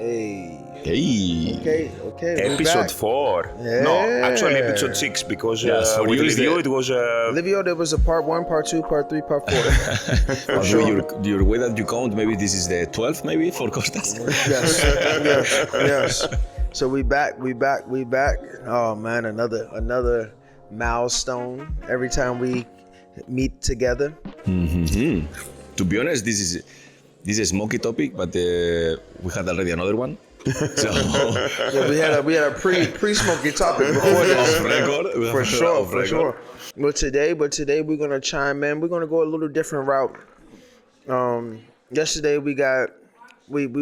Hey. Hey. Okay. Episode 4. Yeah. No, actually episode 6 because for with you is Livio the- it was... Livio, there was a part 1, part 2, part 3, part 4. For But sure. your way that you count, maybe this is the 12th, maybe for Costas. Yes. So we back. Oh man, another milestone. Every time we meet together. To be honest, this is a Smokey topic, but we had already another one. So Yeah, we had a pre-smoky topic before this. off record, For sure. But today we're gonna chime in. We're gonna go a little different route. Yesterday we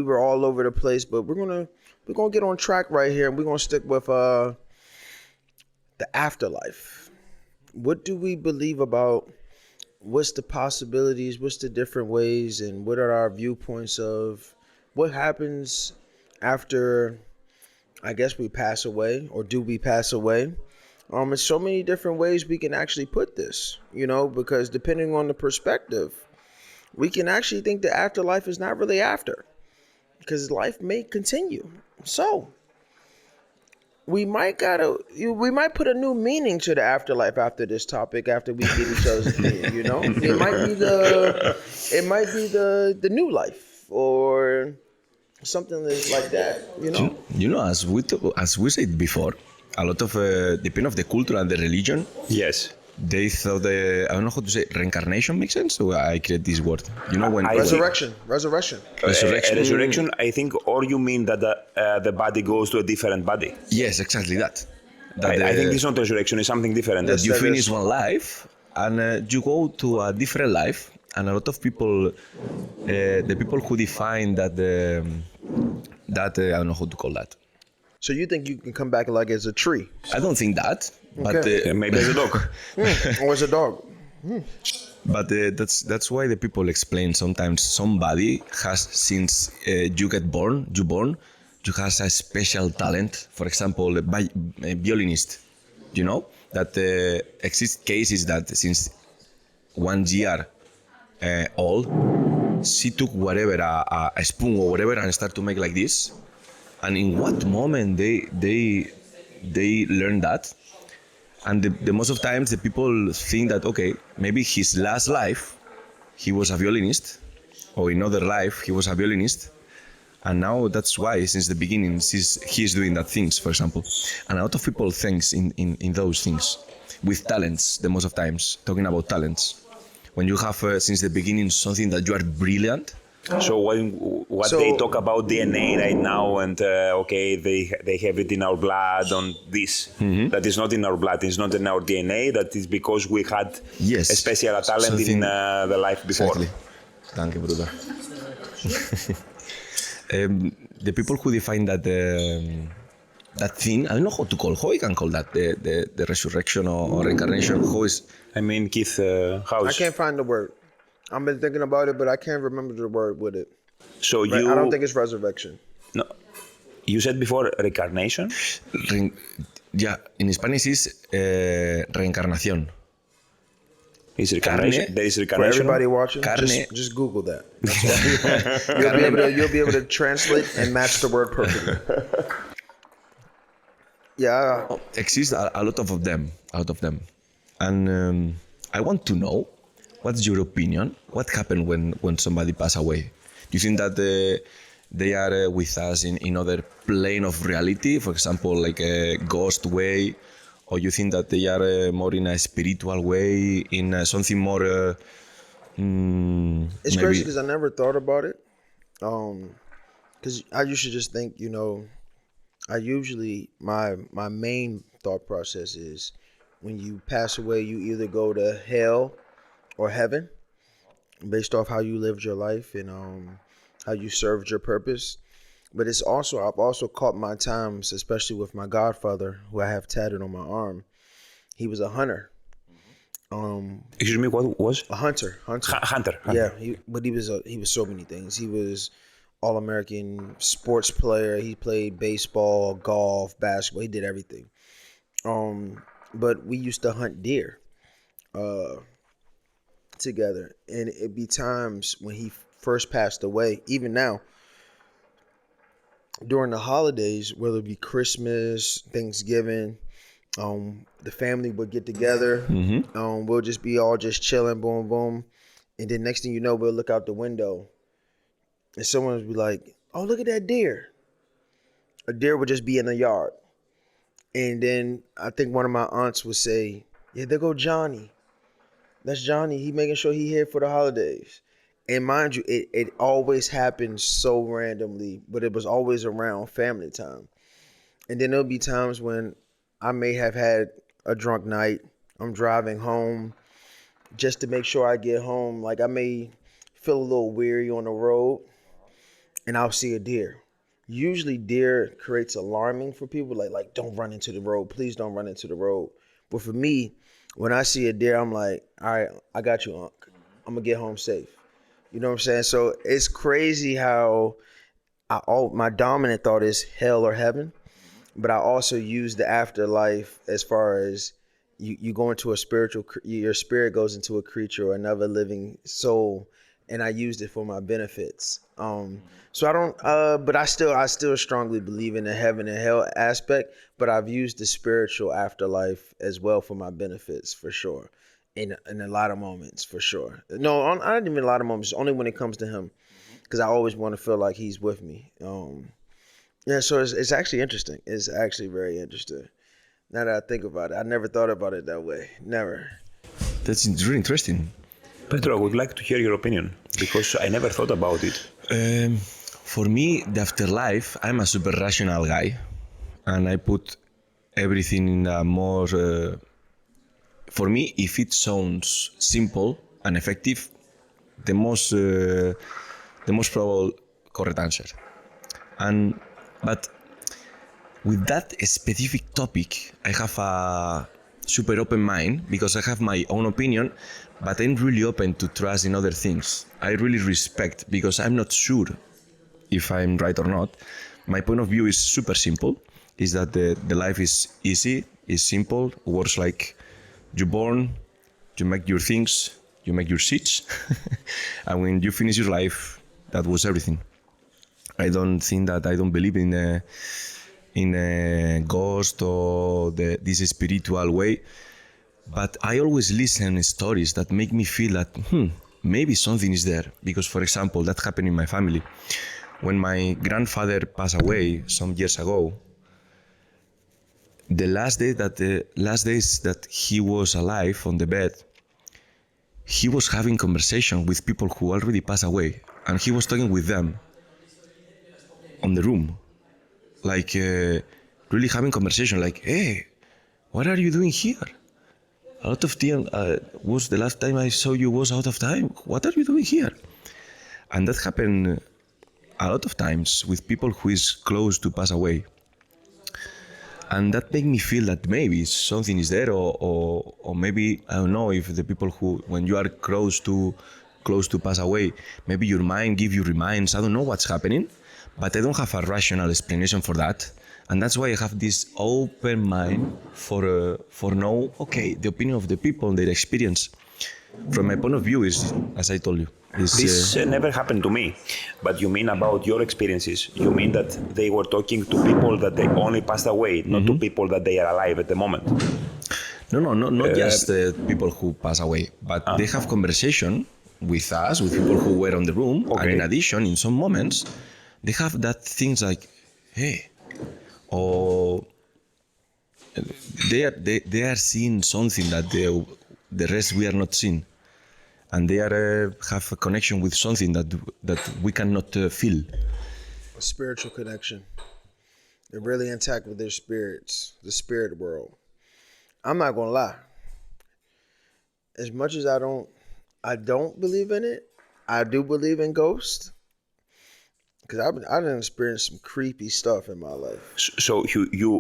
were all over the place, but we're gonna get on track right here, and we're gonna stick with the afterlife. What do we believe about? What's the possibilities? What's the different ways, and what are our viewpoints of what happens after? I guess we pass away, or do we pass away? There's so many different ways we can actually put this, because depending on the perspective, we can actually think the afterlife is not really after, because life may continue. So we might put a new meaning to the afterlife after this topic, after we get each other's opinion, It might be the new life or something like that, as we said before, a lot of depending of the culture and the religion, Yes. they thought I don't know how to say reincarnation makes sense. So I create this word. When resurrection. Resurrection, I think, or you mean that the body goes to a different body? Yes, exactly that. I think it's not resurrection, it's something different. That you finish one life and you go to a different life. And a lot of people, the people who define that, I don't know how to call that. So you think you can come back like as a tree? I don't think that, but Maybe as a dog. Or as a dog? But that's why the people explain sometimes somebody has, since you born, you has a special talent. For example, a violinist, that exist cases that since 1 year old, she took whatever a spoon or whatever and start to make like this. And in what moment they learn that? And the most of times the people think that, okay, maybe his last life he was a violinist, or in other life he was a violinist, and now that's why since the beginning he's doing that things, for example. And a lot of people thinks in those things with talents. The most of times talking about talents, when you have since the beginning something that you are brilliant. So what they talk about DNA right now, and they have it in our blood on this. That is not in our blood, it's not in our DNA. That is because we had a special talent something in the life before. Exactly. Thank you, bruder. The people who define that that thing, I don't know how we can call that, the resurrection or reincarnation. Keith, how? I can't find the word. I've been thinking about it, but I can't remember the word with it. So I don't think it's resurrection. No, you said before reincarnation. In Spanish is reencarnación. Is reincarnation? There is reincarnation. For everybody watching, just Google that. You'll be able to translate and match the word perfectly. Yeah. Exists a lot of them, and I want to know. What's your opinion? What happened when somebody passed away? Do you think that they are with us in other plane of reality, for example, like a ghost way, or you think that they are more in a spiritual way, in something more? It's crazy because I never thought about it. Because I used to just think, I usually my main thought process is when you pass away, you either go to hell or heaven, based off how you lived your life and how you served your purpose. But I've also caught my times, especially with my godfather, who I have tatted on my arm. He was a hunter. Excuse me, what was? A hunter. Hunter. Yeah, he was so many things. He was All-American sports player. He played baseball, golf, basketball. He did everything. But we used to hunt deer. Together, and it'd be times when he first passed away, even now during the holidays, whether it be Christmas, Thanksgiving, the family would get together. We'll just be all just chilling, boom, boom. And then next thing you know, we'll look out the window and someone would be like, oh, look at that deer. A deer would just be in the yard. And then I think one of my aunts would say, yeah, there go Johnny. That's Johnny. He making sure he here for the holidays. And mind you, it always happened so randomly, but it was always around family time. And then there'll be times when I may have had a drunk night. I'm driving home just to make sure I get home. Like I may feel a little weary on the road and I'll see a deer. Usually deer creates alarming for people, like don't run into the road. Please don't run into the road. But for me, when I see a deer, I'm like, all right, I got you, Unc. I'm gonna get home safe. You know what I'm saying? So it's crazy how my dominant thought is hell or heaven, but I also use the afterlife as far as you go into a spiritual, your spirit goes into a creature or another living soul, and I used it for my benefits. So I don't, but I still strongly believe in the heaven and hell aspect, but I've used the spiritual afterlife as well for my benefits for sure. In a lot of moments, for sure. No, I don't even a lot of moments. Only when it comes to him, because I always want to feel like he's with me. Yeah, so it's actually interesting. It's actually very interesting. Now that I think about it, I never thought about it that way. Never. That's really interesting. Pedro, I would like to hear your opinion because I never thought about it. For me, the afterlife, I'm a super rational guy, and I put everything in a more. For me, if it sounds simple and effective, the most probable correct answer. But with that specific topic, I have a super open mind because I have my own opinion, but I'm really open to trust in other things. I really respect because I'm not sure if I'm right or not. My point of view is super simple, is that the life is easy, is simple, works like you're born, you make your things, you make your seats, and when you finish your life, that was everything. I don't believe in a ghost or this spiritual way, but I always listen to stories that make me feel that maybe something is there. Because, for example, that happened in my family. When my grandfather passed away some years ago, the last days that he was alive on the bed, he was having conversation with people who already passed away, and he was talking with them on the room, like really having conversation, like, hey, what are you doing here? A lot of time was the last time I saw you was out of time. What are you doing here? And that happened a lot of times with people who is close to pass away. And that made me feel that maybe something is there, or maybe I don't know if the people who, when you are close to pass away, maybe your mind give you reminds. I don't know what's happening, but I don't have a rational explanation for that. And that's why I have this open mind for know, okay, the opinion of the people, their experience. From my point of view is, as I told you, is This never happened to me, but you mean about your experiences. You mean that they were talking to people that they only passed away, not to people that they are alive at the moment. no, not just people who pass away, but they have conversation with us, with people who were on the room. Okay. And in addition, in some moments, they have that things like, hey, or they are seeing something that the rest we are not seeing, and they are have a connection with something that we cannot feel. A spiritual connection. They're really intact with their spirits, the spirit world. I'm not gonna lie. As much as I don't believe in it, I do believe in ghosts. Because I done experienced some creepy stuff in my life. So you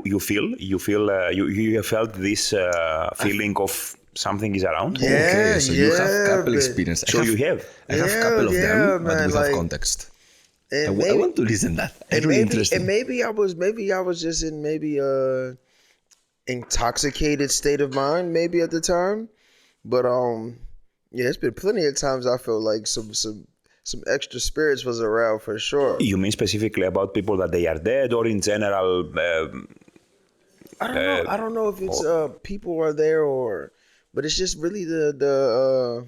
have felt this feeling of something is around? Yeah, Okay, so you have couple but- experience. So you have. I have couple of them, yeah, but man, without like- context. And I want to listen that. It's really interesting. And maybe I was just in maybe a intoxicated state of mind, maybe at the time. But yeah, it's been plenty of times I felt like some some extra spirits was around for sure. You mean specifically about people that they are dead, or in general? I don't know. I don't know if it's people are there but it's just really the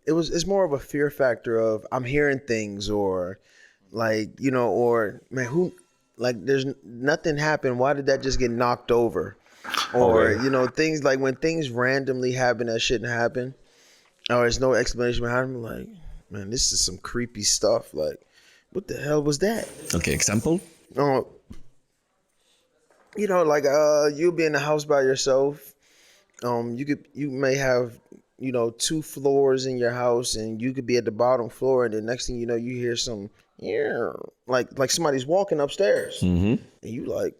it's more of a fear factor of I'm hearing things or like or man who like there's nothing happened. Why did that just get knocked over? Or things like when things randomly happen that shouldn't happen, or there's no explanation behind them. Like, man, this is some creepy stuff. Like, what the hell was that? Okay, example? Like you'll be in the house by yourself. You may have 2 floors in your house, and you could be at the bottom floor, and the next thing you know, you hear some like somebody's walking upstairs, and you like.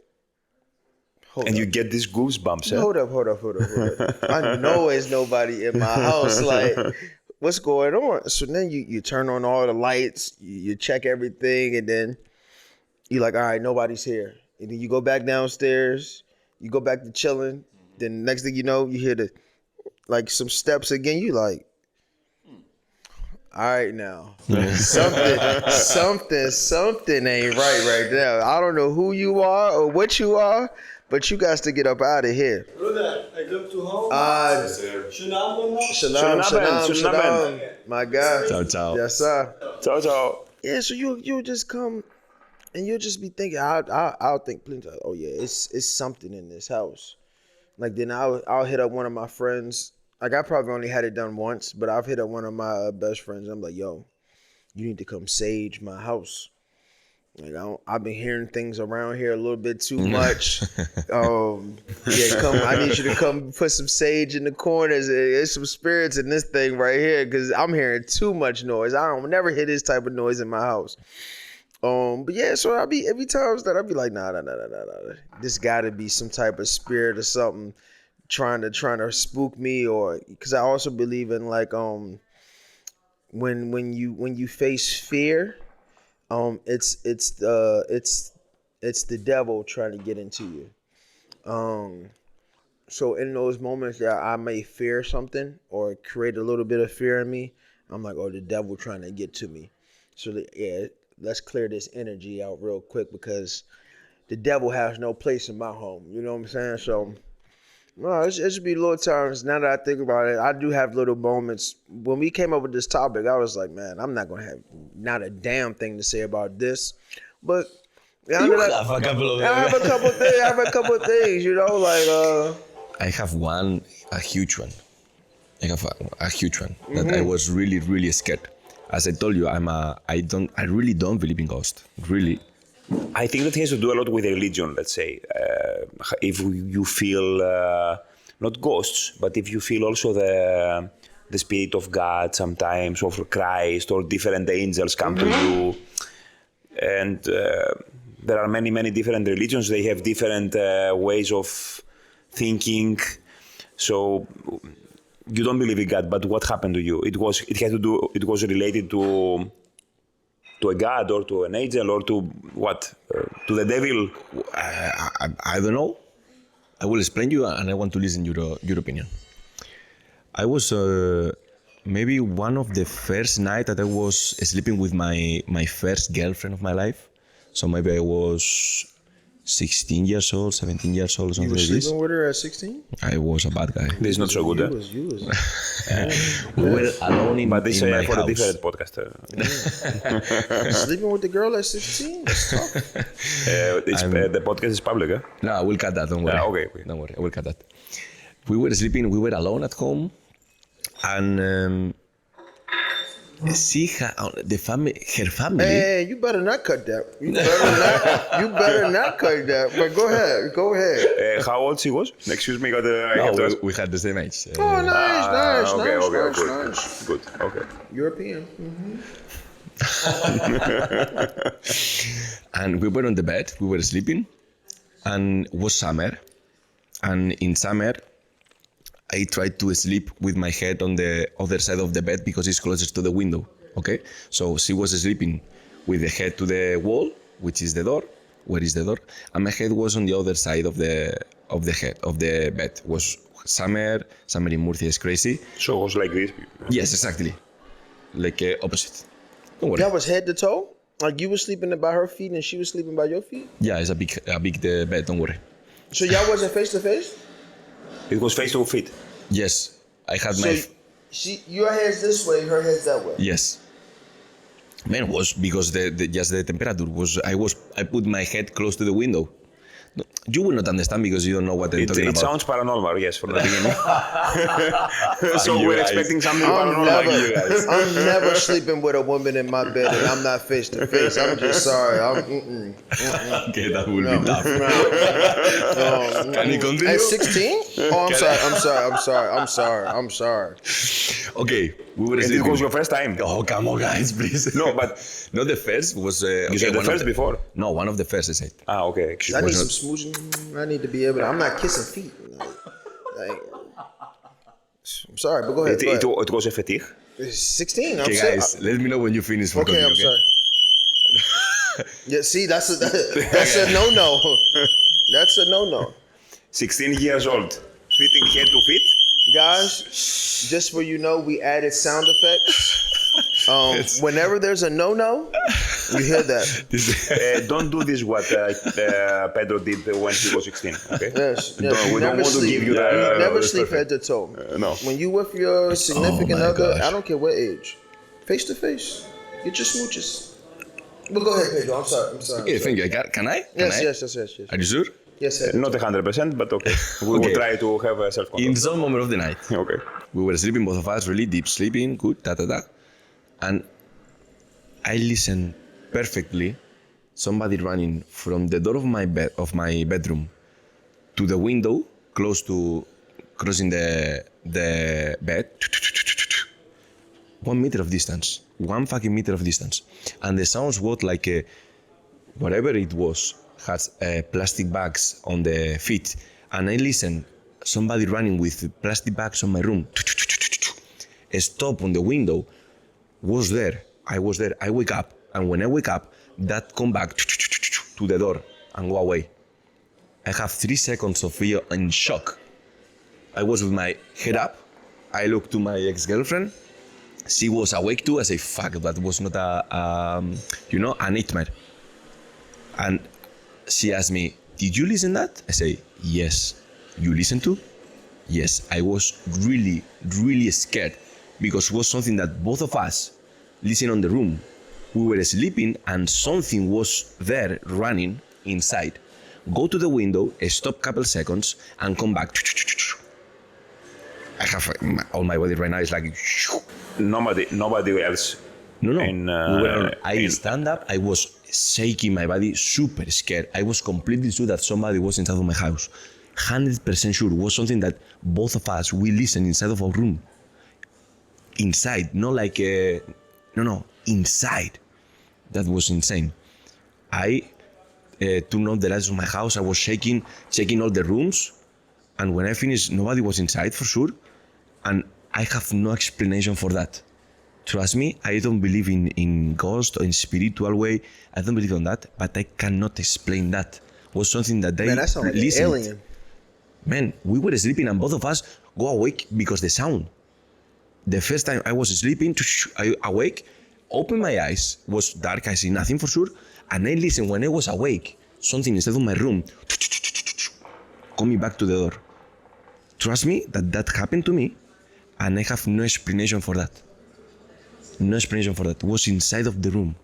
And you get these goosebumps. Hold up. I know there's nobody in my house. Like, what's going on? So then you turn on all the lights, you check everything, and then you're like, all right, nobody's here. And then you go back downstairs, you go back to chilling. Then next thing you know, you hear some steps again. You like, all right now, something ain't right now. I don't know who you are or what you are. But you guys to get up out of here. Bruder, I come to home. Shalom. My God. Ciao. Yes, sir. Ciao. Yeah, so you'll just come and you'll just be thinking, I'll think plenty of, oh yeah, it's something in this house. Like then I'll hit up one of my friends. Like I probably only had it done once, but I've hit up one of my best friends. I'm like, yo, you need to come sage my house. Like I've been hearing things around here a little bit too much. I need you to come put some sage in the corners. There's some spirits in this thing right here because I'm hearing too much noise. I don't never hear this type of noise in my house. But yeah, so I'll be every time that I'll be like, nah. This got to be some type of spirit or something trying to spook me, or because I also believe in like when you face fear. It's the devil trying to get into you. So in those moments that I may fear something or create a little bit of fear in me, I'm like, oh, the devil trying to get to me. So let's clear this energy out real quick because the devil has no place in my home. You know what I'm saying? So no, it should be little times. Now that I think about it, I do have little moments. When we came up with this topic, I was like, man, I'm not going to have not a damn thing to say about this. But I have a couple of I have a couple of things, like... I have a huge one. That I was really, really scared. As I told you, I really don't believe in ghosts. Really. I think that has to do a lot with religion, let's say. If you feel, not ghosts, but if you feel also the spirit of God sometimes, or Christ, or different angels come to you. And there are many, many different religions. They have different ways of thinking. So you don't believe in God, but what happened to you? It was related to a god or to an angel or to what? To the devil? I don't know. I will explain you, and I want to listen your opinion. I was maybe one of the first night that I was sleeping with my first girlfriend of my life. So maybe I was 16 years old, 17 years old, something like this. You were sleeping with her at 16? I was a bad guy. This is not so good. You was. We were alone in my house. But this is for a different podcast. Sleeping with the girl at 16? That's tough. The podcast is public, eh? No, I will cut that, don't worry. Okay. Don't worry, I will cut that. We were sleeping, we were alone at home, and her family. Hey, you better not cut that. You better not cut that. But go ahead. How old she was? Excuse me, We had the same age. Oh, nice. Good. Okay. European. And we were on the bed, we were sleeping, and it was summer. And in summer, I tried to sleep with my head on the other side of the bed because it's closest to the window. Okay, so she was sleeping with the head to the wall, which is the door. Where is the door? And my head was on the other side of the bed. It was summer in Murcia is crazy. So it was like this? Yes, exactly, like opposite. Don't worry. That was head to toe? Like you were sleeping by her feet and she was sleeping by your feet? Yeah, it's a big bed. Don't worry. So y'all wasn't face to face? It was face to feet. Yes, I had So my. your head's this way, her head's that way. Yes. Man, was because the temperature was. I put my head close to the window. No, you will not understand because you don't know what I'm talking It about. sounds paranormal, yes, from the beginning. So You we're guys. expecting something I'm paranormal. never, I'm never sleeping with a woman in my bed and I'm not face to face. I'm just sorry. Okay, that will be tough. Can you continue? At 16? Oh, I'm sorry. Okay, we were And it sleeping. was your first time. Oh, come on, guys, please. No, but not the first. Was you said the one first of before. No, one of the first I said. Okay. I need some smooching. I need to be able to. I'm not kissing feet. Like, I'm sorry, but go ahead. It was a fetish. 16. I'm Okay, sorry. guys, let me know when you finish. For Okay, continue, I'm sorry. Yeah, see, that's a no-no. That's a no-no. 16 years old, fitting head to feet. Guys, just so you know, we added sound effects. Whenever there's a no-no, you hear that. Don't do this what Pedro did when he was 16. Okay. Yes, We don't want to give you You the. never sleep head to toe. No. When you with your significant my other, gosh. I don't care what age, face to face, get your smooches. But go ahead, Pedro. I'm sorry. Okay, thank you. Can I? Can I? Yes. Are you sure? Yes, head to Not 100%, but okay. We will Okay. try to have a self-control. In some moment of the night, Okay. we were sleeping, both of us, really deep sleeping, good, and I listened perfectly. Somebody running from the door of my bedroom to the window, crossing the bed. 1 meter of distance, 1 fucking meter of distance, and the sounds was like whatever it was has plastic bags on the feet, and I listened somebody running with plastic bags on my room. A stop on the window was there. I was there. I wake up, and when I wake up, that come back to the door and go away. I have 3 seconds of fear and shock. I was with my head up. I looked to my ex-girlfriend. She was awake too. I say, "Fuck, that was not a nightmare." And she asked me, "Did you listen that?" I say, "Yes." "You listened to?" "Yes." I was really, really scared because it was something that both of us listened on the room. We were sleeping and something was there running inside. Go to the window, stop couple seconds, and come back. I have all my body right now is like. Nobody else. No. In, I stand up. I was shaking my body, super scared. I was completely sure that somebody was inside of my house. 100% sure. It was something that both of us, we listened inside of our room. Inside, not like no, inside. That was insane. I turned on the lights of my house. I was shaking, checking all the rooms. And when I finished, nobody was inside for sure. And I have no explanation for that. Trust me, I don't believe in ghost or in spiritual way. I don't believe in that, but I cannot explain that. It was something that they Man, that sounds like an listened. alien. Man, we were sleeping and both of us go awake because the sound. The first time I was sleeping, I awake, open my eyes, was dark, I see nothing for sure, and I listen when I was awake, something inside of my room, coming back to the door. Trust me that happened to me, and I have no explanation for that. No explanation for that. It was inside of the room.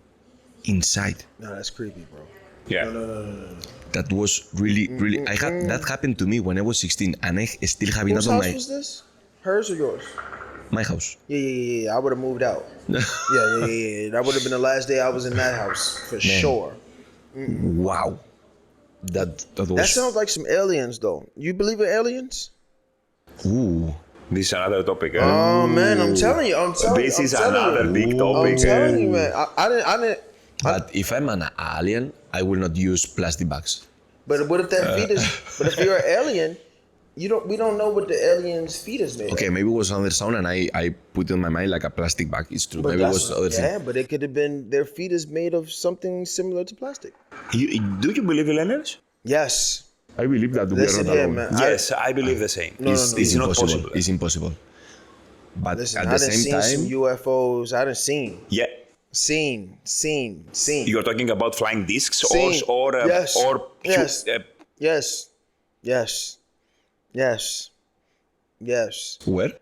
Inside. No, that's creepy, bro. Yeah. No. That was really. That happened to me when I was 16, and I still have it Whose on house my was this? Hers or yours? my house. Yeah. I would have moved out. Yeah. That would have been the last day I was in that house for sure. Wow. That was. That sounds like some aliens, though. You believe in aliens? Ooh. This is another topic. Oh man, I'm telling you. This is another big I'm topic. telling you, man. I didn't. But if I'm an alien, I will not use plastic bags. But what if that fetus? But if you're an alien, we don't know what the alien's fetus made. Okay, maybe it was another sound, and I put in my mind like a plastic bag. It's true. But Maybe it was other thing. yeah, but it could have been their fetus made of something similar to plastic. Do you believe in aliens? Yes. I believe that we Listen are not here, alone. man. Yes, I believe the same. No. It's not impossible. possible. It's impossible. But Listen, at I the done same seen time, some UFOs. I done seen. Yeah. Seen. You're talking about flying discs Seen. or Yes. or Yes. Yes. Where?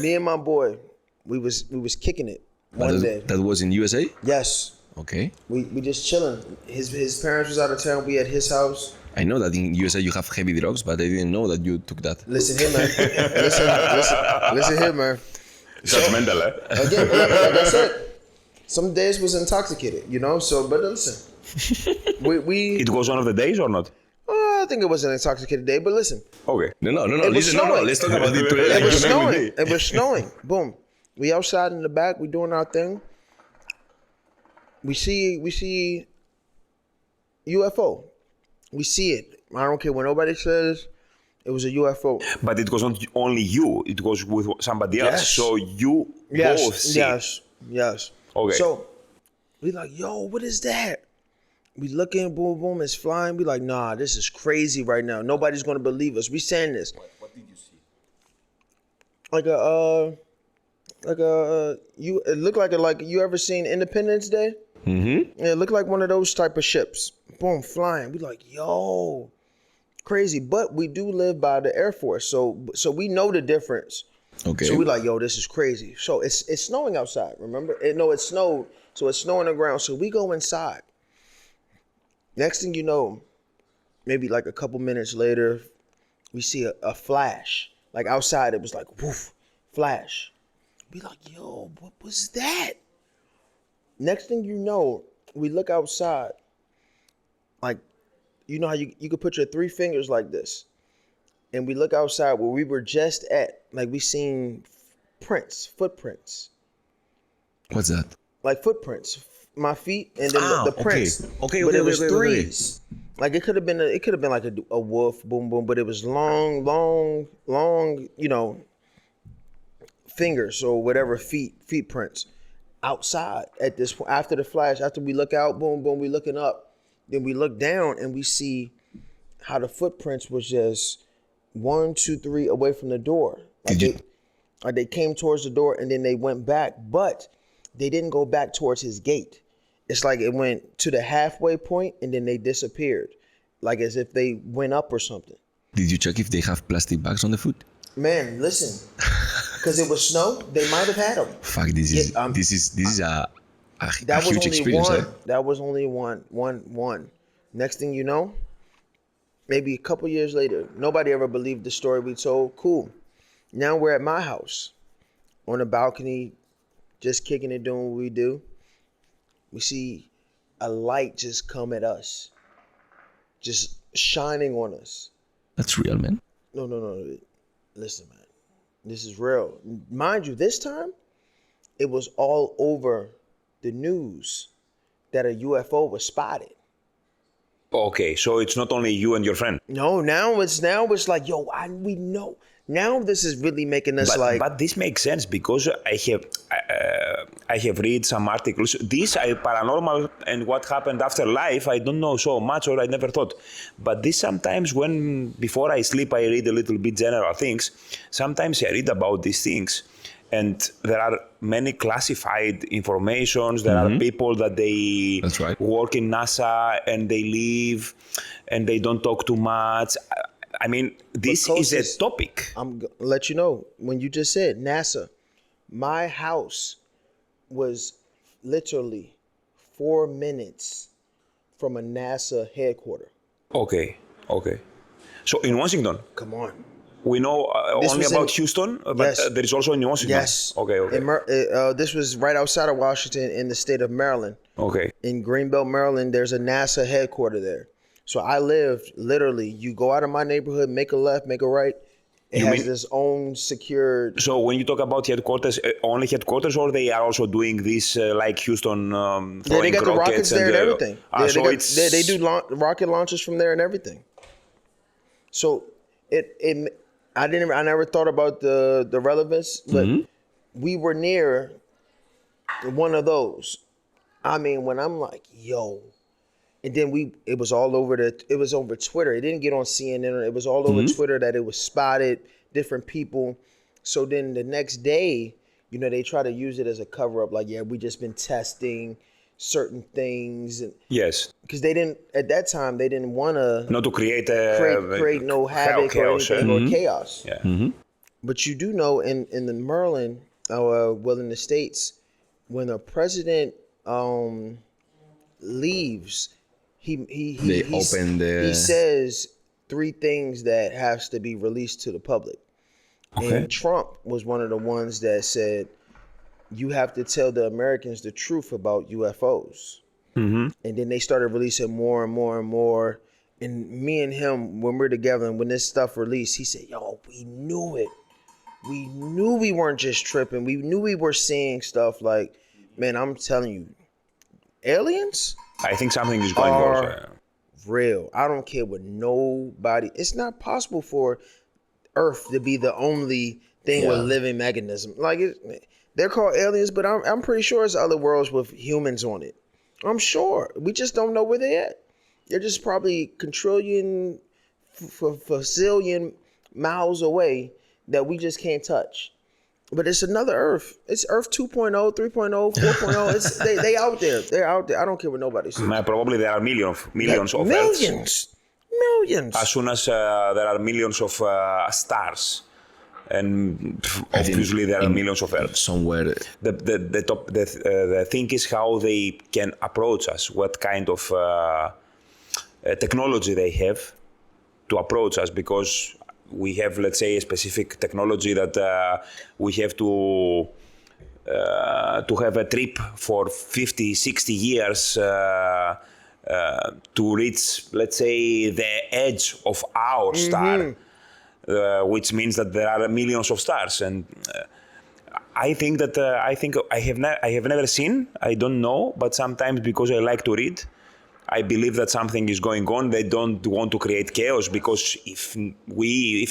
Me and my boy, we was kicking it But one day. that was in USA? Yes. Okay. We just chilling. His parents was out of town. We at his house. I know that in USA you have heavy drugs, but I didn't know that you took that. Listen here, man. listen here, man. judgmental, eh? Again, like I said, some days was intoxicated, you know. So, but listen, we It was one of the days or not? I think it was an intoxicated day. But listen, Okay. No. It was Listen, no. snowing. Let's talk about it. it was You know, snowing. It was snowing. Boom. We outside in the back. We doing our thing. We see UFO. We see it. I don't care what nobody says. It was a UFO. But it was not only you; it was with somebody else. Yes. So you both see. Yes. Okay. So we like, yo, what is that? We looking, boom, boom, it's flying. We like, nah, this is crazy right now. Nobody's gonna believe us. We saying this. What did you see? It looked like you ever seen Independence Day? Mm-hmm. Yeah, it looked like one of those type of ships. Boom, flying. We like, yo, crazy. But we do live by the Air Force, so we know the difference. Okay. So we like, yo, this is crazy. So it's snowing outside. Remember? It snowed. So it's snowing on the ground. So we go inside. Next thing you know, maybe like a couple minutes later, we see a flash. Like outside, it was like woof, flash. We like, yo, what was that? Next thing you know, we look outside. Like, you know how you could put your 3 fingers like this. And we look outside where we were just at. Like we seen footprints. What's that? Like footprints. My feet and then the prints. Okay. But it was threes. Like it could have been like a wolf, boom, boom, but it was long, you know, fingers or whatever, feet prints outside at this point. After the flash, after we look out, boom, boom, we looking up. Then we look down and we see how the footprints was just 1, 2, 3 away from the door. Like they came towards the door and then they went back, but they didn't go back towards his gate. It's like it went to the halfway point and then they disappeared, like as if they went up or something. Did you check if they have plastic bags on the foot? Man, listen, because it was snow, they might have had them. Fuck, this is a huge experience. That was only one. Next thing you know, maybe a couple years later, nobody ever believed the story we told. Cool. Now we're at my house on the balcony, just kicking it, doing what we do. We see a light just come at us, just shining on us. That's real, man. No. Listen, man, this is real. Mind you, this time, it was all over the news that a UFO was spotted. Okay, so it's not only you and your friend. No, now it's like, yo, we know. Now this is really making us But this makes sense because I have read some articles. This paranormal and what happened after life, I don't know so much or I never thought. But this sometimes before I sleep, I read a little bit general things. Sometimes I read about these things. And there are many classified informations. There are people that they work in NASA and they leave and they don't talk too much. I mean, this is a topic. I'm going to let you know, when you just said NASA, my house was literally 4 minutes from a NASA headquarters. Okay. So in Washington? Come on. We know only about Houston, but yes. There is also in Washington. Yes. Okay. This was right outside of Washington in the state of Maryland. Okay. In Greenbelt, Maryland, there's a NASA headquarters there. So I lived literally, you go out of my neighborhood, make a left, make a right. It has its own secured. So when you talk about headquarters, only headquarters, or they are also doing this like Houston they got the rockets there and everything. They do rocket launches from there and everything. So I never thought about the relevance, but we were near one of those. I mean, when I'm like, yo, and then it was all over it was over Twitter. It didn't get on CNN. It was all over Twitter that it was spotted, different people. So then the next day, they try to use it as a cover up. Like, yeah, we just been testing certain things, and Yes. because at that time they didn't want to Not to create create no havoc or chaos. anything or chaos. Yeah. But you do know in the Maryland, in the States, when a president leaves, They open he says three things that has to be released to the public. Okay. And Trump was one of the ones that said, you have to tell the Americans the truth about UFOs. And then they started releasing more and more and more. And me and him, when we're together and when this stuff released, he said, yo, we knew it. We knew we weren't just tripping. We knew we were seeing stuff like, man, I'm telling you, aliens I think something is going on. are real. I don't care what nobody. It's not possible for Earth to be the only thing with living mechanism. Like they're called aliens, but I'm pretty sure it's other worlds with humans on it. I'm sure. We just don't know where they're at. They're just probably quadrillion, facillion miles away that we just can't touch. But it's another Earth. It's Earth 2.0, 3.0, 4.0. It's they out there. They're out there. I don't care what nobody says. Probably there are millions of Millions. Earths. Millions. As soon as there are millions of stars, and obviously there are millions of Earths. somewhere. The thing is how they can approach us. What kind of technology they have to approach us, because we have, let's say, a specific technology that we have to have a trip for 50, 60 years to reach, let's say, the edge of our star, which means that there are millions of stars. And I think that I have never seen. I don't know, but sometimes because I like to read, I believe that something is going on. They don't want to create chaos, because if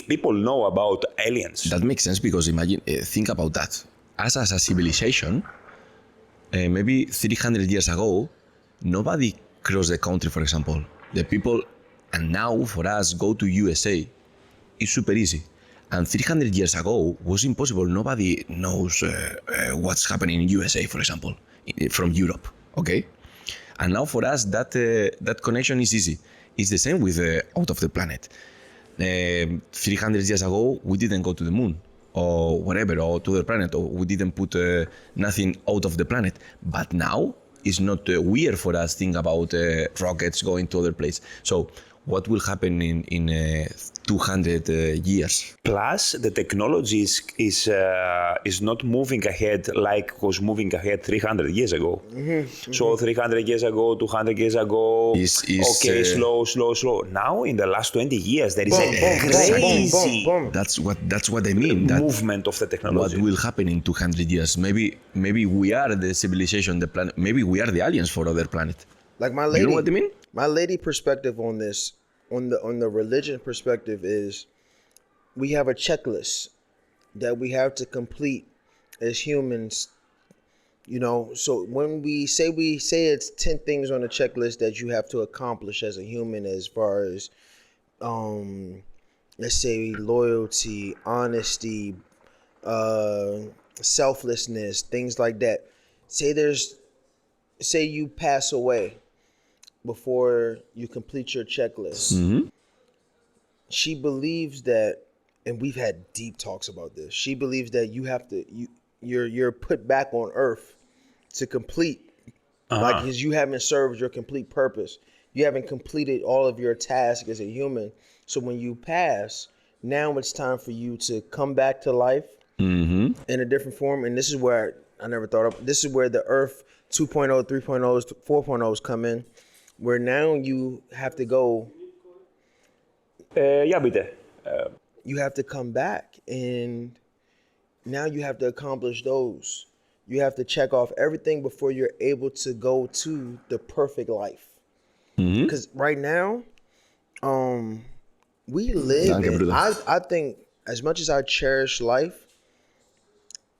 people know about aliens, That makes sense because imagine, think about that. As a civilization, maybe 300 years ago, nobody crossed the country, for example. The people, and now for us, go to USA. It's super easy. And 300 years ago was impossible. Nobody knows what's happening in USA, for example, from Europe. Okay. And now for us, that connection is easy. It's the same with out of the planet. 300 years ago, we didn't go to the moon or whatever, or to the planet, or we didn't put nothing out of the planet. But now it's not weird for us to think about rockets going to other places. So what will happen in 200 years? plus the technology is not moving ahead like was moving ahead 300 years ago. So 300 years ago, 200 years ago, slow. Now in the last 20 years, there is a crazy That's what I mean. That movement of the technology. what will happen in 200 years? Maybe we are the civilization, the planet. Maybe we are the aliens for other planet. Like my lady, You know what I mean? My lady perspective on this, on the religion perspective, is we have a checklist that we have to complete as humans. So when we say it's 10 things on the checklist that you have to accomplish as a human, as far as let's say loyalty, honesty, selflessness, things like that. Say you pass away before you complete your checklist. She believes that, and we've had deep talks about this. She believes that you're put back on Earth to complete, like, because you haven't served your complete purpose. You haven't completed all of your tasks as a human. So when you pass, now it's time for you to come back to life in a different form. And this is where I never thought of. This is where the Earth 2.0, 3.0s, 4.0s come in, where now you have to go. Yeah, bitte. You have to come back, and now you have to accomplish those. You have to check off everything before you're able to go to the perfect life. Because right now, we live. Danke, bruder. I think as much as I cherish life,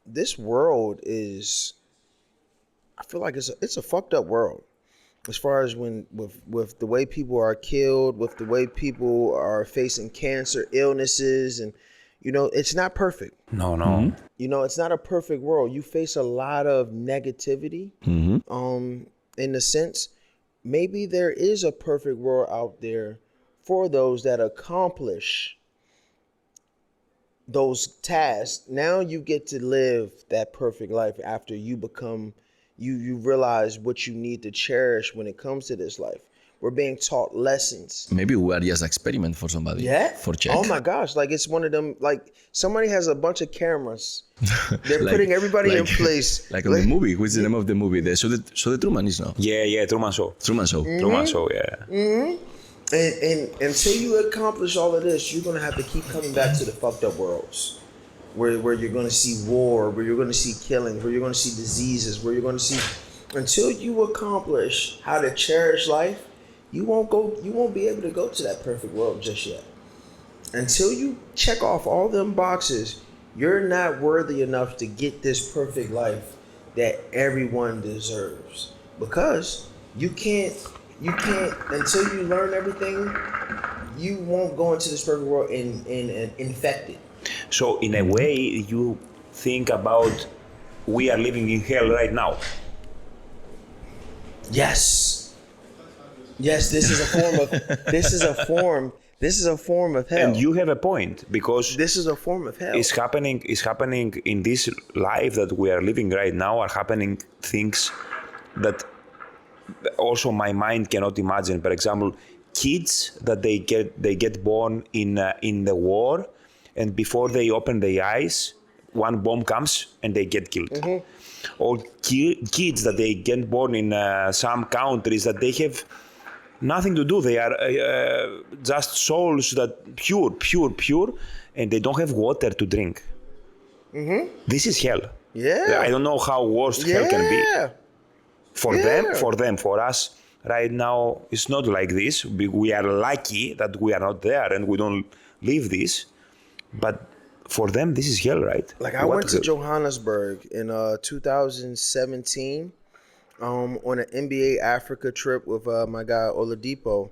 this world is. I feel like it's a fucked up world, as far as with the way people are killed, with the way people are facing cancer, illnesses, and You know, it's not perfect. No, no. You know, it's not a perfect world. You face a lot of negativity. In a sense, maybe there is a perfect world out there for those that accomplish those tasks. Now you get to live that perfect life after you become, you realize what you need to cherish when it comes to this life. We're being taught lessons. Maybe we are just experiment for somebody. Yeah. For check. Oh my gosh. Like it's one of them, like somebody has a bunch of cameras. They're Like- putting everybody in like- place. Like on the movie. What's the name of the movie? The Truman is now. Yeah, Truman Show. Truman Show. Truman Show, yeah. And until you accomplish all of this, you're gonna have to keep coming back to the fucked up worlds, where you're gonna see war, where you're gonna see killing, where you're gonna see diseases, where you're gonna see. Until you accomplish how to cherish life, you won't be able to go to that perfect world just yet. Until you check off all them boxes, you're not worthy enough to get this perfect life that everyone deserves. Because you can't until you learn everything, you won't go into this perfect world and infect it. So in a way, you think about we are living in hell right now. Yes. Yes, this is a form of hell. And you have a point, because This is a form of hell. it's happening in this life that we are living right now, are happening things that also my mind cannot imagine. For example, kids that they get born in the war, and before they open their eyes, one bomb comes and they get killed. Or kids that they get born in some countries that they have nothing to do. They are just souls that pure, and they don't have water to drink. This is hell. Yeah. I don't know how worse hell can be. For us, right now, it's not like this. We are lucky that we are not there and we don't live this. But for them, this is hell, right? Like I went to Johannesburg in 2017 on an NBA Africa trip with my guy Oladipo,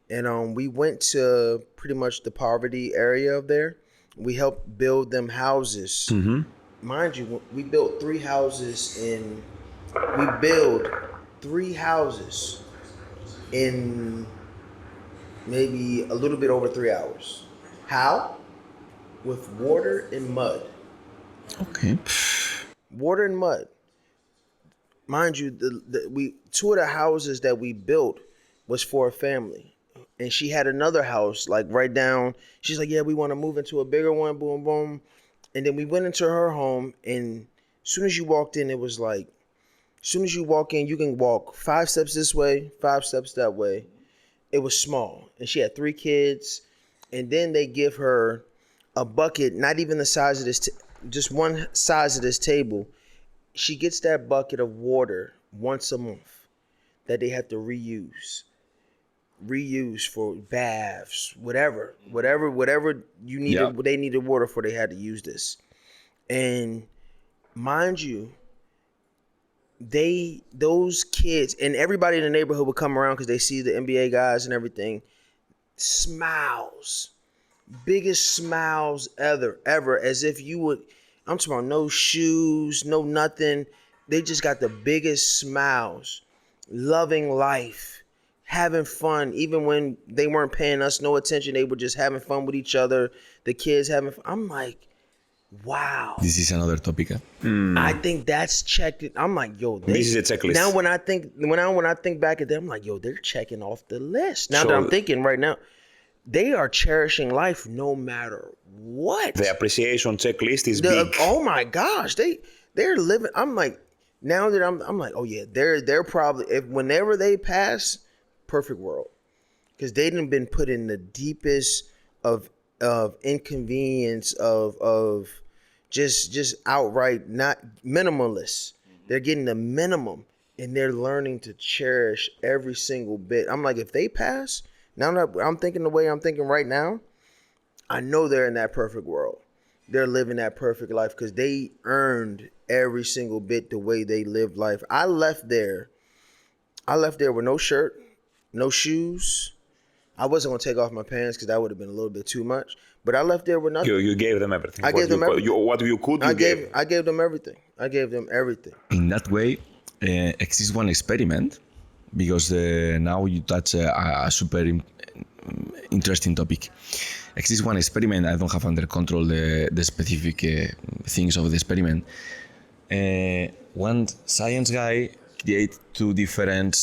and we went to pretty much the poverty area of there. We helped build them houses. Mind you, we built three houses in maybe a little bit over 3 hours. How? With water and mud. Okay. Water and mud. Mind you, two of the houses that we built was for a family, and she had another house like right down. She's like, "Yeah, we want to move into a bigger one." Boom, boom, and then we went into her home, and as soon as you walked in, it was like, as soon as you walk in, you can walk 5 steps this way, 5 steps that way. It was small, and she had 3 kids, and then they give her a bucket, not even the size of this, just one size of this table. She gets that bucket of water once a month that they have to reuse for baths, whatever you needed. Yeah. They needed water for. They had to use this, and mind you, those kids and everybody in the neighborhood would come around because they see the NBA guys and everything. Smiles. Biggest smiles ever, as if you would. I'm talking about no shoes, no nothing. They just got the biggest smiles, loving life, having fun. Even when they weren't paying us no attention, they were just having fun with each other. The kids having fun. I'm like, wow. This is another topic. I think that's checked. I'm like, yo, This is a checklist. Now when I think back at them, I'm like, yo, they're checking off the list. Now So- that I'm thinking right now, they are cherishing life no matter what. The appreciation checklist is big. Oh my gosh, they're living. I'm like, now that I'm like, oh yeah, they're probably, if whenever they pass, perfect world, because they done been put in the deepest of inconvenience of just outright not minimalist. They're getting the minimum, and they're learning to cherish every single bit. I'm like, if they pass, now that I'm thinking the way I'm thinking right now, I know they're in that perfect world. They're living that perfect life because they earned every single bit the way they lived life. I left there with no shirt, no shoes. I wasn't gonna take off my pants because that would have been a little bit too much. But I left there with nothing. You gave them everything. I gave them everything. What you could, you gave. I gave them everything. I gave them everything. In that way, exists one experiment, because now you touch a super interesting topic. Exists one experiment. I don't have under control the specific things of the experiment. One science guy create two different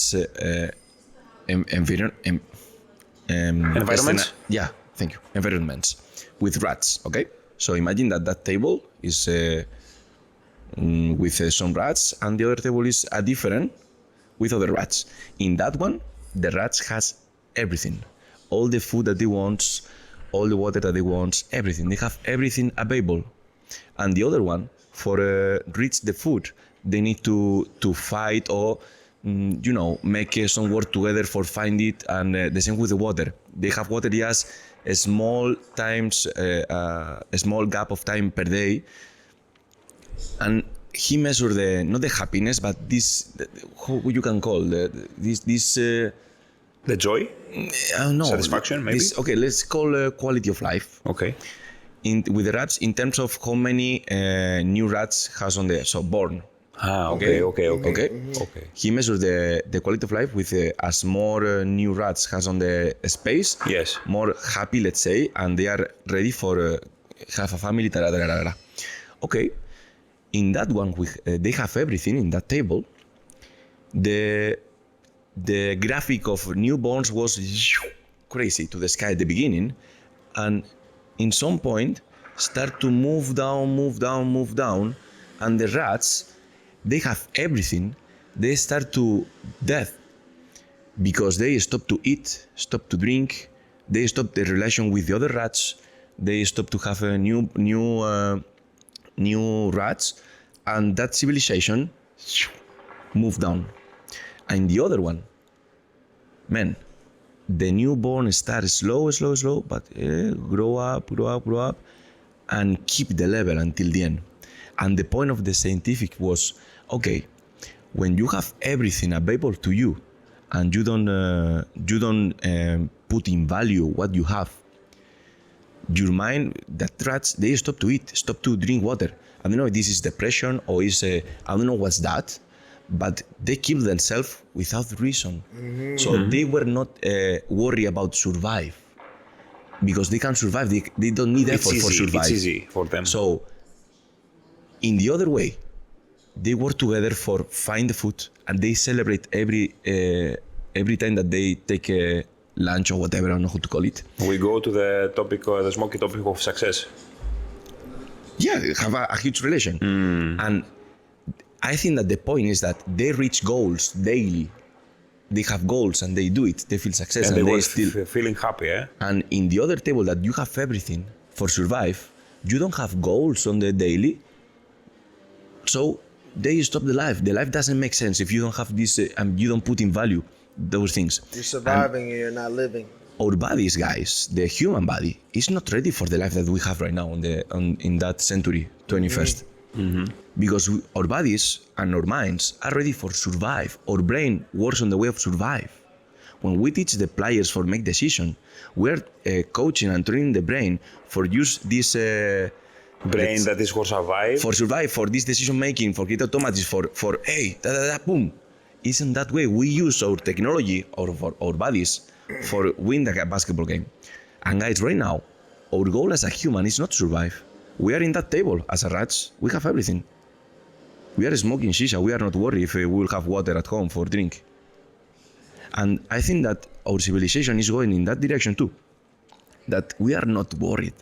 Environments? Yeah, thank you. Environments with rats. Okay, so imagine that table is with some rats, and the other table is a different with other rats. In that one, the rats has everything, all the food that they want, all the water that they want, everything. They have everything available. And the other one, for reach the food, they need to fight or make some work together for find it. And the same with the water. They have water just a small times, a small gap of time per day. And he measured not the happiness, but this, how you can call this. The joy? No. Satisfaction, maybe? Okay, let's call quality of life. Okay. With the rats, in terms of how many new rats has on the born. Okay. He measures the quality of life with as more new rats has on the space. Yes. More happy, let's say, and they are ready for have a family. Okay. In that one, they have everything in that table. The graphic of newborns was crazy to the sky at the beginning, and in some point start to move down, and the rats, they have everything, they start to death because they stop to eat, stop to drink, they stop the relation with the other rats, they stop to have a new rats, and that civilization move down. And the other one, man, the newborn starts slow, but grow up, and keep the level until the end. And the point of the scientific was, okay, when you have everything available to you, and you don't put in value what you have, your mind, that rats, they stop to eat, stop to drink water. I don't know if this is depression or is I don't know what's that. But they kill themselves without reason. Mm-hmm. So they were not worried about survive, because they can survive. They don't need effort for survive. It's easy for them. So in the other way, they work together for find the food, and they celebrate every time that they take lunch or whatever. I don't know how to call it. We go to the topic, the smoky topic of success. Yeah, they have a huge relation. And I think that the point is that they reach goals daily. They have goals and they do it. They feel success and they were still feeling happy. And in the other table that you have everything for survive, you don't have goals on the daily. So they stop the life. The life doesn't make sense if you don't have this and you don't put in value those things. You're surviving and you're not living. Our bodies, guys, the human body is not ready for the life that we have right now in that century, 21st. Mm-hmm. Because our bodies and our minds are ready for survive. Our brain works on the way of survive. When we teach the players for make decision, we're coaching and training the brain for use this brain that is for survive, for this decision making, for create automatics, for hey, boom. Isn't that way we use our technology or for our bodies for win the basketball game? And guys, right now, our goal as a human is not survive. We are in that table as a rats. We have everything. We are smoking shisha. We are not worried if we will have water at home for drink. And I think that our civilization is going in that direction too. That we are not worried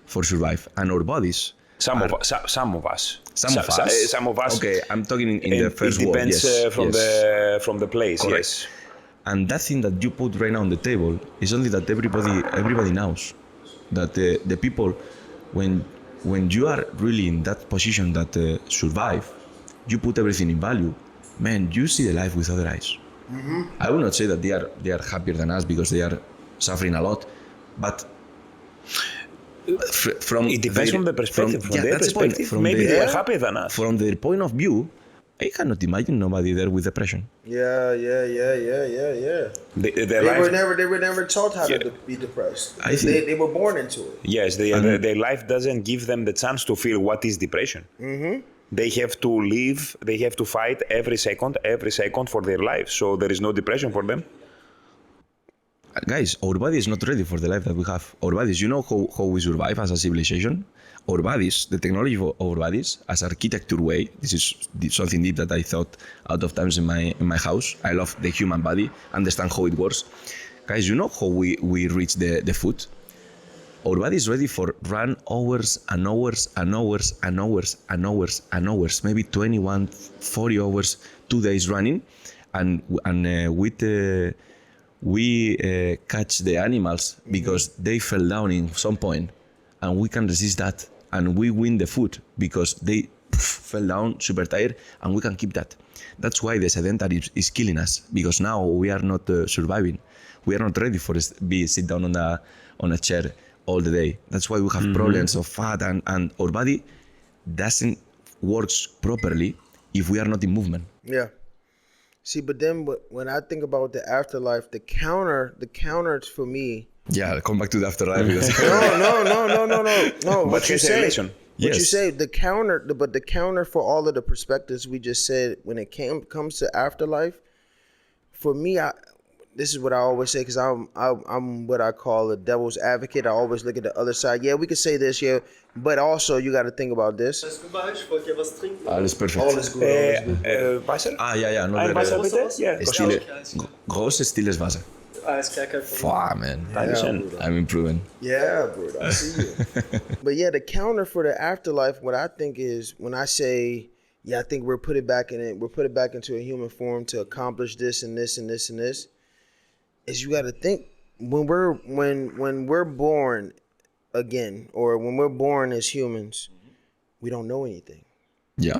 for survive, and our bodies. Some of us. Okay, I'm talking in the first world. It depends from the place. Correct. Yes. And that thing that you put right now on the table is only that everybody knows that the people, when you are really in that position that survive, you put everything in value, man, you see the life with other eyes. Mm-hmm. I will not say that they are happier than us because they are suffering a lot, but it depends from the perspective. From their perspective, maybe they are happier than us. From their point of view, I cannot imagine nobody there with depression. Yeah. Their life, They were never taught how Yeah. to be depressed. I see. They were born into it. yes, their life doesn't give them the chance to feel what is depression. They have to live, they have to fight every second for their life. So there is no depression for them. Guys, our body is not ready for the life that we have. Our bodies, you know how we survive as a civilization? Our bodies, the technology of our bodies, as architecture way, this is something deep that I thought out of times in my house. I love the human body, understand how it works. Guys, you know how we reach the food? Our body is ready for run hours and hours and hours and hours and hours and hours, maybe 21, 40 hours, 2 days running, and we catch the animals because they fell down in some point, and we can resist that, and we win the food because they fell down super tired, and we can keep that. That's why the sedentary is killing us, because now we are not surviving. We are not ready for sit down on a chair all the day. That's why we have problems of fat, and our body doesn't works properly if we are not in movement. Yeah. See, but then when I think about the afterlife, the counter for me. Yeah, come back to the afterlife. Because No. But What you here's a say? relation. What you Yes. say? But the counter for all of the perspectives we just said when it comes to afterlife, for me, this is what I always say, because I'm what I call a devil's advocate. I always look at the other side. Yeah, we could say this, yeah, but also you got to think about this. Alles gut bei euch? Wollt ihr was trinken? Alles perfekt. All is good. All is good. Wasser? Ja, no, Ein Wasser bitte? Ja, Stille, großes, stilles Wasser. Alles klar, kein Problem. Wow, man. Dankeschön. I'm improving. Yeah, bro, I see you. But yeah, the counter for the afterlife, what I think is when I say, yeah, I think we're put it back in it. We're put it back into a human form to accomplish this and this and this and this. Is you got to think when we're born again, or when we're born as humans, we don't know anything. Yeah.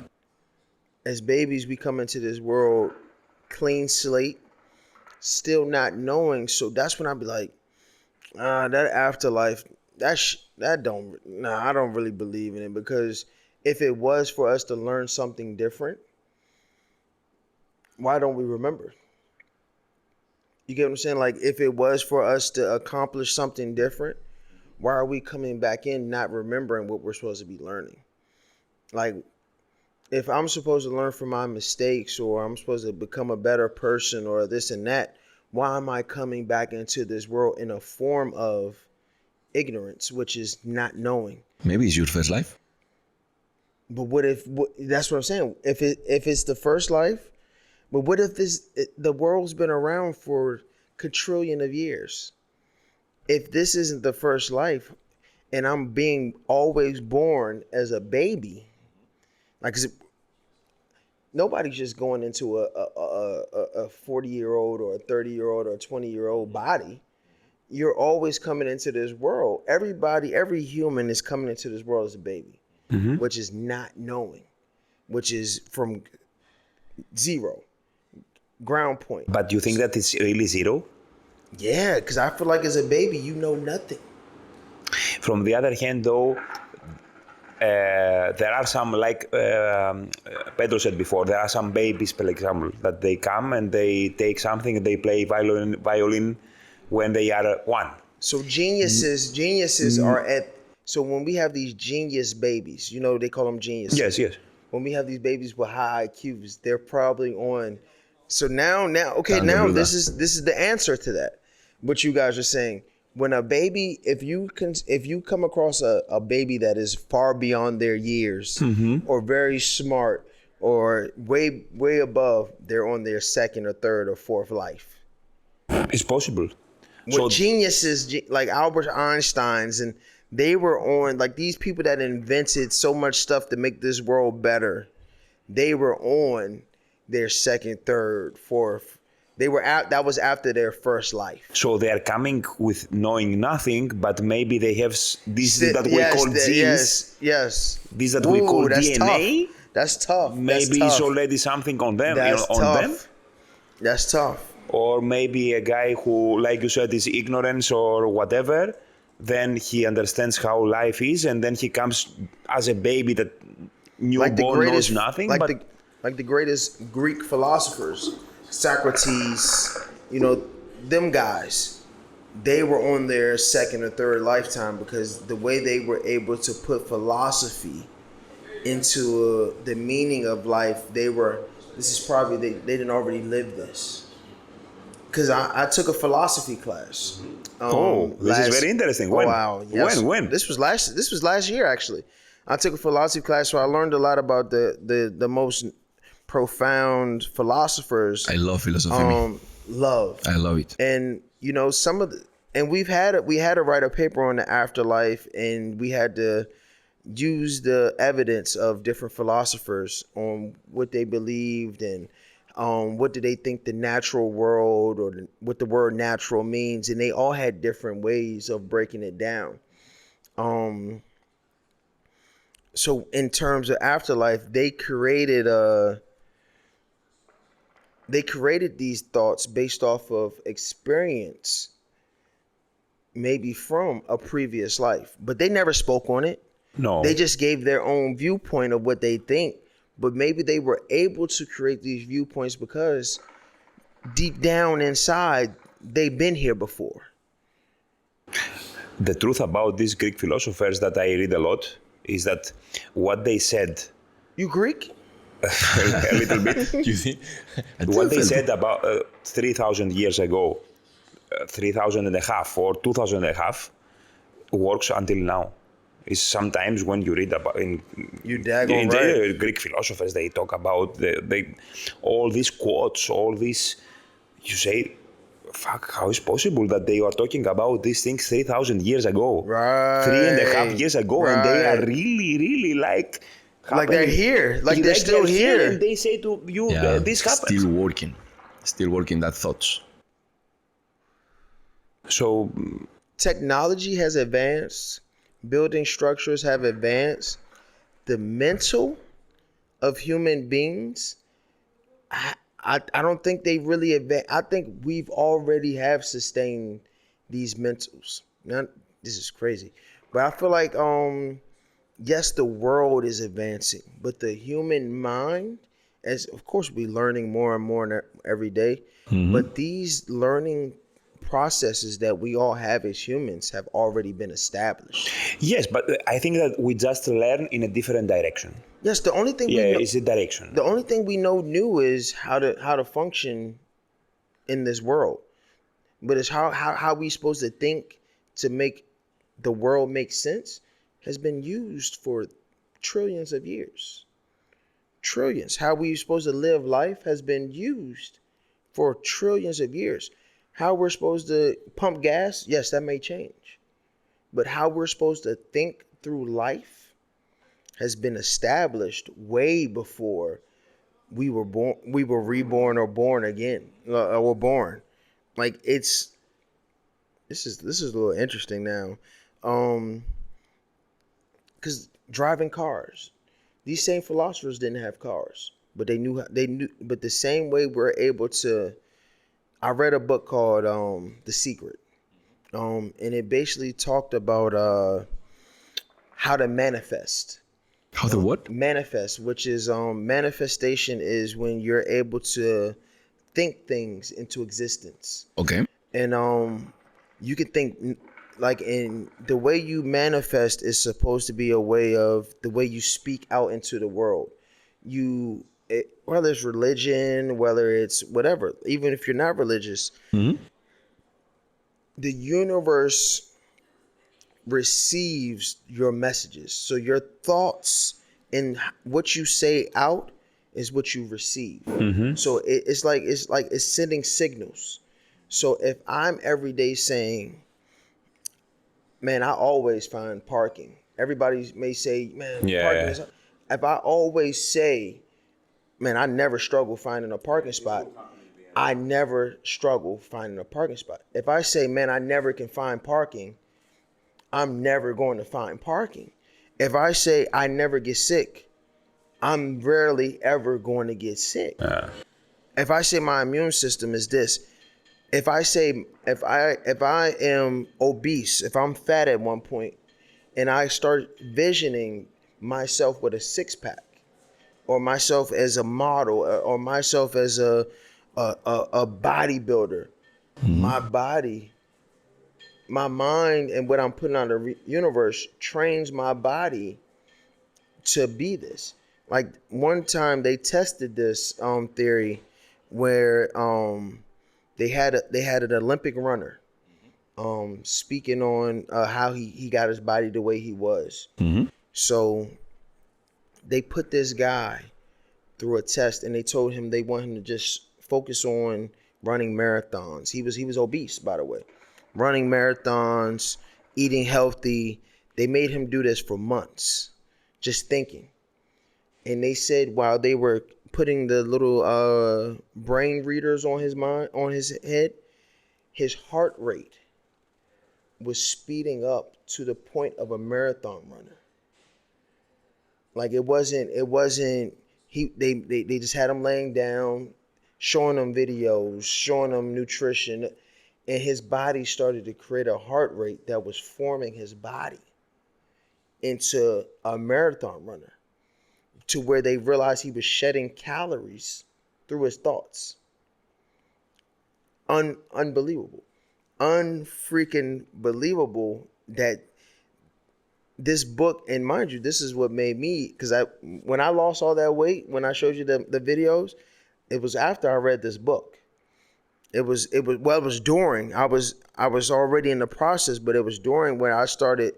As babies, we come into this world clean slate, still not knowing. So that's when I be like, that afterlife, I don't really believe in it, because if it was for us to learn something different, why don't we remember? You get what I'm saying? Like, if it was for us to accomplish something different, why are we coming back in not remembering what we're supposed to be learning? Like, if I'm supposed to learn from my mistakes, or I'm supposed to become a better person, or this and that, why am I coming back into this world in a form of ignorance, which is not knowing? Maybe it's your first life. But that's what I'm saying. If it's the first life, but what if the world's been around for quadrillion of years? If this isn't the first life, and I'm being always born as a baby, like, 'cause nobody's just going into a 40-year-old or a 30-year-old or a 20-year-old body. You're always coming into this world. Every human is coming into this world as a baby, which is not knowing, which is from zero, ground point. But you think that it's really zero? Yeah, because I feel like as a baby, you know nothing. From the other hand, though, there are some, like Pedro said before, there are some babies, for example, that they come and they take something and they play violin when they are one. So geniuses are at. So when we have these genius babies, you know, they call them geniuses. Yes. When we have these babies with high IQs, they're probably on. So now, okay, Done, now bruder. this is the answer to that. What you guys are saying. When a baby, if you come across a baby that is far beyond their years, or very smart, or way above, they're on their second or third or fourth life. It's possible. With geniuses like Albert Einstein's, and they were on, like, these people that invented so much stuff to make this world better, they were on their second, third, fourth. They were that was after their first life. So they are coming with knowing nothing, but maybe they have this that we call genes. Yes. This that we call that's DNA. Tough. That's tough. Maybe that's it's tough. already something on them. That's on tough. them. That's tough. Or maybe a guy who, like you said, is ignorance or whatever. Then he understands how life is, and then he comes as a baby that newborn knows nothing. like the greatest Greek philosophers, Socrates, you know, them guys, they were on their second or third lifetime because the way they were able to put philosophy into the meaning of life, this is probably, they didn't already live this. Because I took a philosophy class. This is very interesting. Oh When? wow! Yes. When? This was last year actually. I took a philosophy class, so I learned a lot about the most profound philosophers. I love philosophy. Love. I love it. And you know and we had to write a paper on the afterlife, and we had to use the evidence of different philosophers on what they believed and what do they think the natural world or what the word natural means, and they all had different ways of breaking it down. So in terms of afterlife, they created these thoughts based off of experience, maybe from a previous life, but they never spoke on it. No. They just gave their own viewpoint of what they think, but maybe they were able to create these viewpoints because deep down inside, they've been here before. The truth about these Greek philosophers that I read a lot is that what they said, You Greek? a little bit, You think? what they said about 3,000 years ago, 3,000 and a half or 2,000 and a half, works until now. Is sometimes when you read about in daggone the right. Greek philosophers, they talk about all these quotes, all these. You say, "Fuck! How is possible that they are talking about these things 3,000 years ago, Right. 3.5 years ago, and they are Right. really like They're happening. here. Like they're still here. And they say to you, Yeah, this happens. Still working that thoughts. So Technology has advanced. Building structures have advanced. The mental of human beings, I don't think they really advanced. I think we've already have sustained these mentals. Now, this is crazy, but I feel like yes, the world is advancing, but the human mind, as of course we're learning more and more every day, but these learning processes that we all have as humans have already been established. yes, but I think that we just learn in a different direction. Yes, the only thing Yeah, we know, it's a direction. the only thing we know new is how to function in this world. But it's how we supposed to think to make the world make sense has been used for trillions of years. Trillions. How we supposed to live life has been used for trillions of years. How we're supposed to pump gas, yes, that may change. But how we're supposed to think through life has been established way before we were born, we were reborn or born again, or born. Like this is a little interesting now, because driving cars, these same philosophers didn't have cars, but they knew. But the same way we're able to. I read a book called The Secret, and it basically talked about how to manifest. How the what? Manifest, which is manifestation is when you're able to think things into existence. Okay. And you can think like in the way you manifest is supposed to be a way of the way you speak out into the world. Whether it's religion, whether it's whatever, even if you're not religious, the universe receives your messages. So your thoughts and what you say out is what you receive. So it's like it's sending signals. So if I'm every day saying, man, I always find parking. Everybody may say, man, parking is. If I always say, man, I never struggle finding a parking spot. I never struggle finding a parking spot. If I say, man, I never can find parking, I'm never going to find parking. If I say I never get sick, I'm rarely ever going to get sick. If I say my immune system is this, if I say if I am obese, if I'm fat at one point, and I start visioning myself with a six pack, or myself as a model, or myself as a bodybuilder. My body, my mind, and what I'm putting on the universe trains my body to be this. Like one time they tested this theory where they had an Olympic runner speaking on how he got his body the way he was. So they put this guy through a test and they told him they want him to just focus on running marathons. He was obese, by the way. Running marathons, eating healthy. They made him do this for months, just thinking. And they said while they were putting the little brain readers on his head, his heart rate was speeding up to the point of a marathon runner. Like it wasn't they just had him laying down, showing him videos, showing him nutrition, and his body started to create a heart rate that was forming his body into a marathon runner, to where they realized he was shedding calories through his thoughts. Unbelievable. Unfreaking believable that this book, and mind you, this is what made me, because when I lost all that weight, when I showed you the videos, it was after I read this book. It was during. I was already in the process, but it was during when I started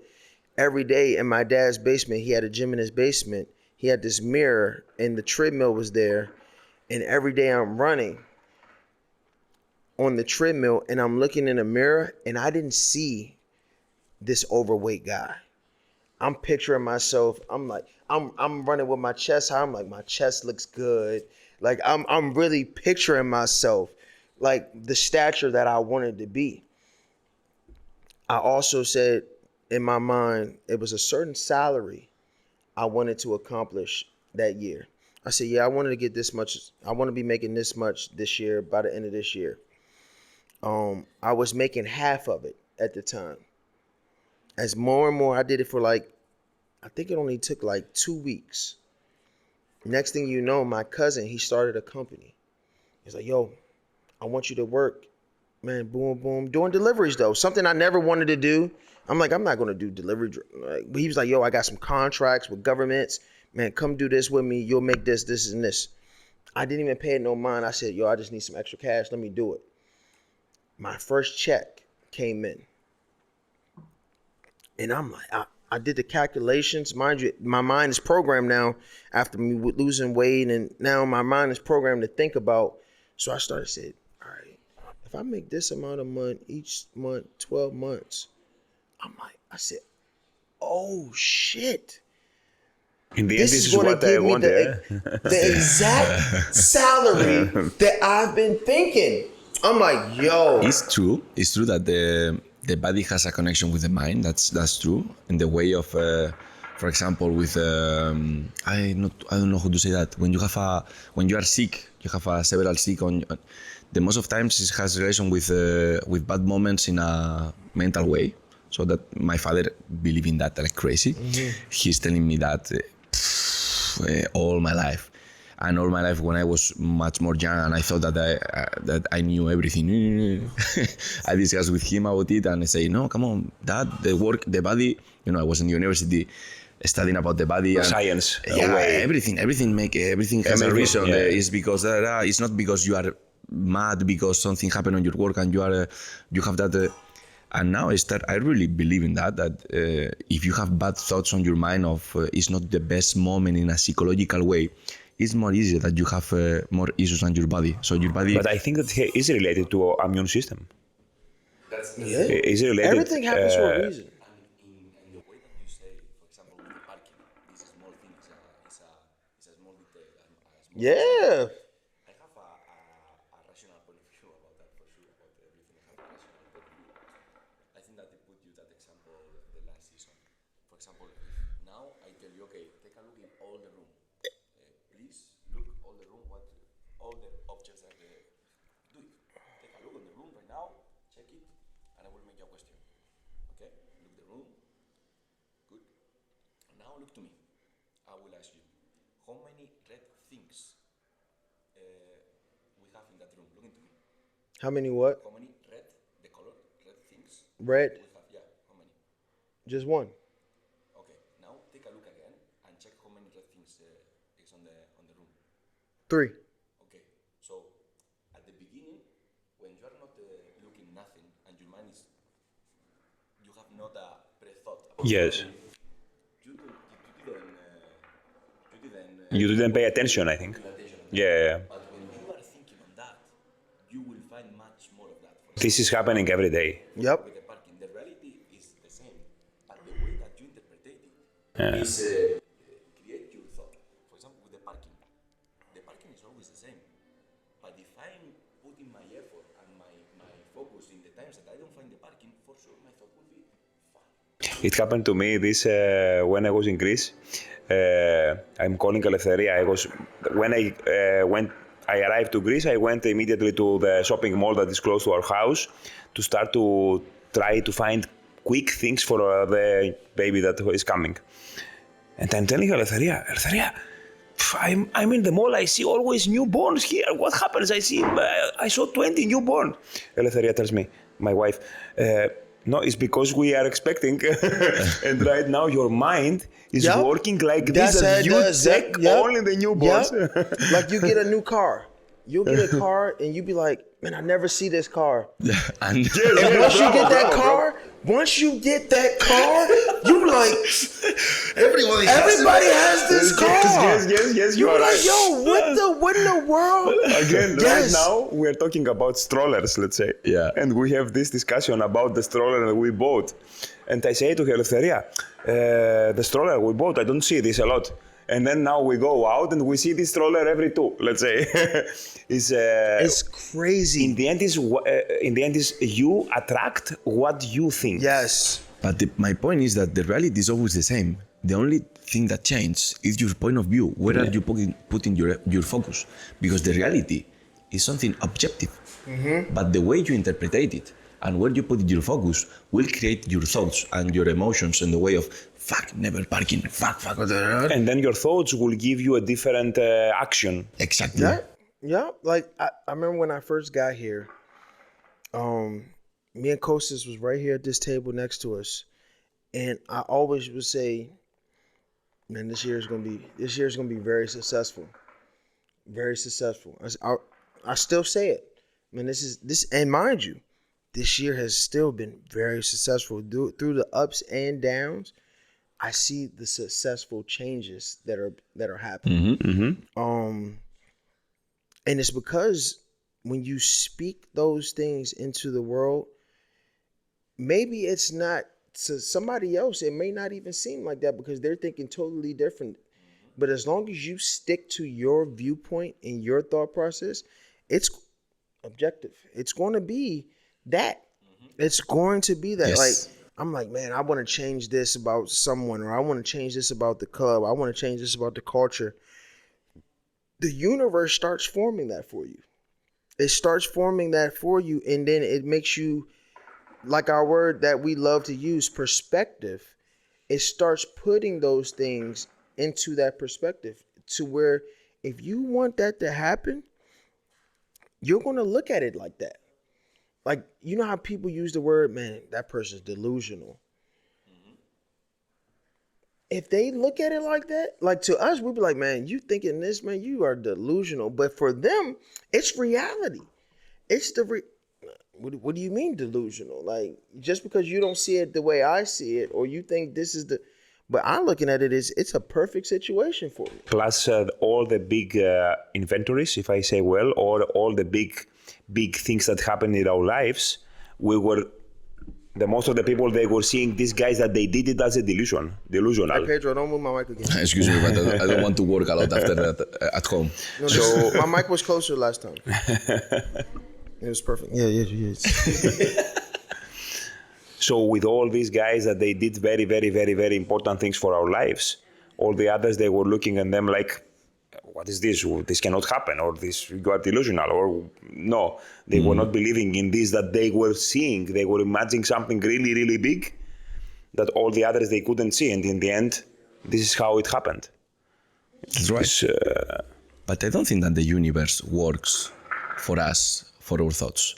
every day in my dad's basement. He had a gym in his basement. He had this mirror and the treadmill was there, and every day I'm running on the treadmill and I'm looking in the mirror and I didn't see this overweight guy. I'm picturing myself. I'm running with my chest high. I'm like, my chest looks good. Like I'm really picturing myself like the stature that I wanted to be. I also said in my mind it was a certain salary I wanted to accomplish that year. I said, yeah, I wanted to get this much. I want to be making this much this year by the end of this year. I was making half of it at the time. As more and more, I did it for like, I think it only took like 2 weeks. Next thing you know, my cousin, he started a company. He's like, yo, I want you to work, man, boom, boom, doing deliveries though. Something I never wanted to do. I'm like, I'm not going to do delivery. But he was like, yo, I got some contracts with governments. Man, come do this with me. You'll make this, this, and this. I didn't even pay it no mind. I said, yo, I just need some extra cash. Let me do it. My first check came in. And I'm like, I did the calculations. Mind you, my mind is programmed now after me losing weight. And now my mind is programmed to think about. So I started saying, all right, if I make this amount of money each month, 12 months, I said, oh shit. In the end, This this is is going to what I give me want, yeah? the exact salary that I've been thinking. I'm like, yo. It's true that the body has a connection with the mind. That's true. In the way of, for example, with I don't know how to say that. When you are sick, you have several sick on. The most of times it has relation with bad moments in a mental way. So that my father believe in that like crazy. He's telling me that all my life. And all my life, when I was much more young, and I thought that I knew everything, I discussed with him about it, and I say, "No, come on, Dad, the work, the body." You know, I was in the university studying about the body and Science. yeah, Way. everything has a reason. It's because it's not because you are mad because something happened on your work and you have that. And now I really believe in that if you have bad thoughts on your mind of it's not the best moment in a psychological way, it's more easy that you have more issues on your body. So your body. But I think that is related to our immune system. Yeah. Is related. Everything happens for a reason. In the way that you say, for example, with the parking, this small thing is a small detail. Yeah. I have a rational point of view about that for sure. About everything, I have a rational point of view. I think that they put you that example the last season. For example, if now I tell you, okay, take a look in all the room. Please look all the room, all the objects that do it. Take a look in the room right now, check it, and I will make you a question. Okay? Look the room. Good. Now look to me. I will ask you, how many red How many what? How many red, the color, red things Red? we have? Yeah, how many? Just one. Okay, now take a look again and check how many red things is on the room. 3. Okay, so at the beginning, when you are not looking nothing and your mind is, you have not a pre-thought about Yes. something, You didn't pay attention, I think. Yeah. but when you are thinking on that, you will find much more of that. This is happening every day. Yep. With the parking, the reality is the same, but the way that you interpret it is create your thought. For example, with the parking is always the same. But if I'm putting my effort and my focus in the times that I don't find the parking, for sure my thought will be fine. It happened to me this when I was in Greece. I'm calling Eleftheria. When I arrived to Greece, I went immediately to the shopping mall that is close to our house to start to try to find quick things for the baby that is coming. And I'm telling Eleftheria, I'm in the mall. I see always newborns here. What happens? I saw 20 newborn. Eleftheria tells me, my wife, no, it's because we are expecting, and right now your mind is Yep. working like That's this. how That it you does. check Yep. only the newborns. Yep. Like you get a new car. You'll get a car and you be like, man, I never see this car. And And once you get that car, you like, everybody has this car. Yes, you You're are like, right. yo, what in the world? Again, Yes. right now we are talking about strollers, let's say. Yeah. And we have this discussion about the stroller that we bought. And I say to Eleftheria, the stroller we bought, I don't see this a lot. And then now we go out and we see this stroller every 2, let's say. It's crazy. In the end is you attract what you think. Yes. But my point is that the reality is always the same. The only thing that changes is your point of view. Where are you putting your focus? Because the reality is something objective. But the way you interpret it and where you put your focus will create your thoughts and your emotions in the way of fuck, never parking, fuck. And then your thoughts will give you a different action. Exactly. Yeah. Like I remember when I first got here, me and Kostas was right here at this table next to us. And I always would say, man, this year is gonna be very successful. Very successful. I still say it. Man, this and mind you, this year has still been very successful. Through the ups and downs, I see the successful changes that are happening. And it's because when you speak those things into the world, maybe it's not to somebody else. It may not even seem like that because they're thinking totally different. But as long as you stick to your viewpoint and your thought process, it's objective. It's going to be that. It's going to be that. Yes. Like, I'm like, man, I want to change this about someone, or I want to change this about the club. I want to change this about the culture. The universe starts forming that for you. It starts forming that for you, and then it makes you, like our word that we love to use, perspective. It starts putting those things into that perspective to where if you want that to happen, you're going to look at it like that. Like, you know how people use the word, man, that person's delusional. If they look at it like that, like to us, we'd be like, man, you thinking this, man, you are delusional. But for them, it's reality. It's what do you mean delusional? Like, just because you don't see it the way I see it, or you think this is but I'm looking at it as it's a perfect situation for me. Plus all the big inventories, if I say well, or all the big things that happen in our lives, most of the people, they were seeing these guys that they did it as a delusional. Hey, Pedro, don't move my mic again. Excuse me, but I don't want to work a lot after that at home. No, my mic was closer last time. It was perfect. Yeah. So with all these guys that they did very, very, very, very important things for our lives, all the others, they were looking at them like, what is this? This cannot happen, or this, you are delusional, or no. They were not believing in this that they were seeing. They were imagining something really, really big that all the others, they couldn't see. And in the end, this is how it happened. That's right. But I don't think that the universe works for us, for our thoughts.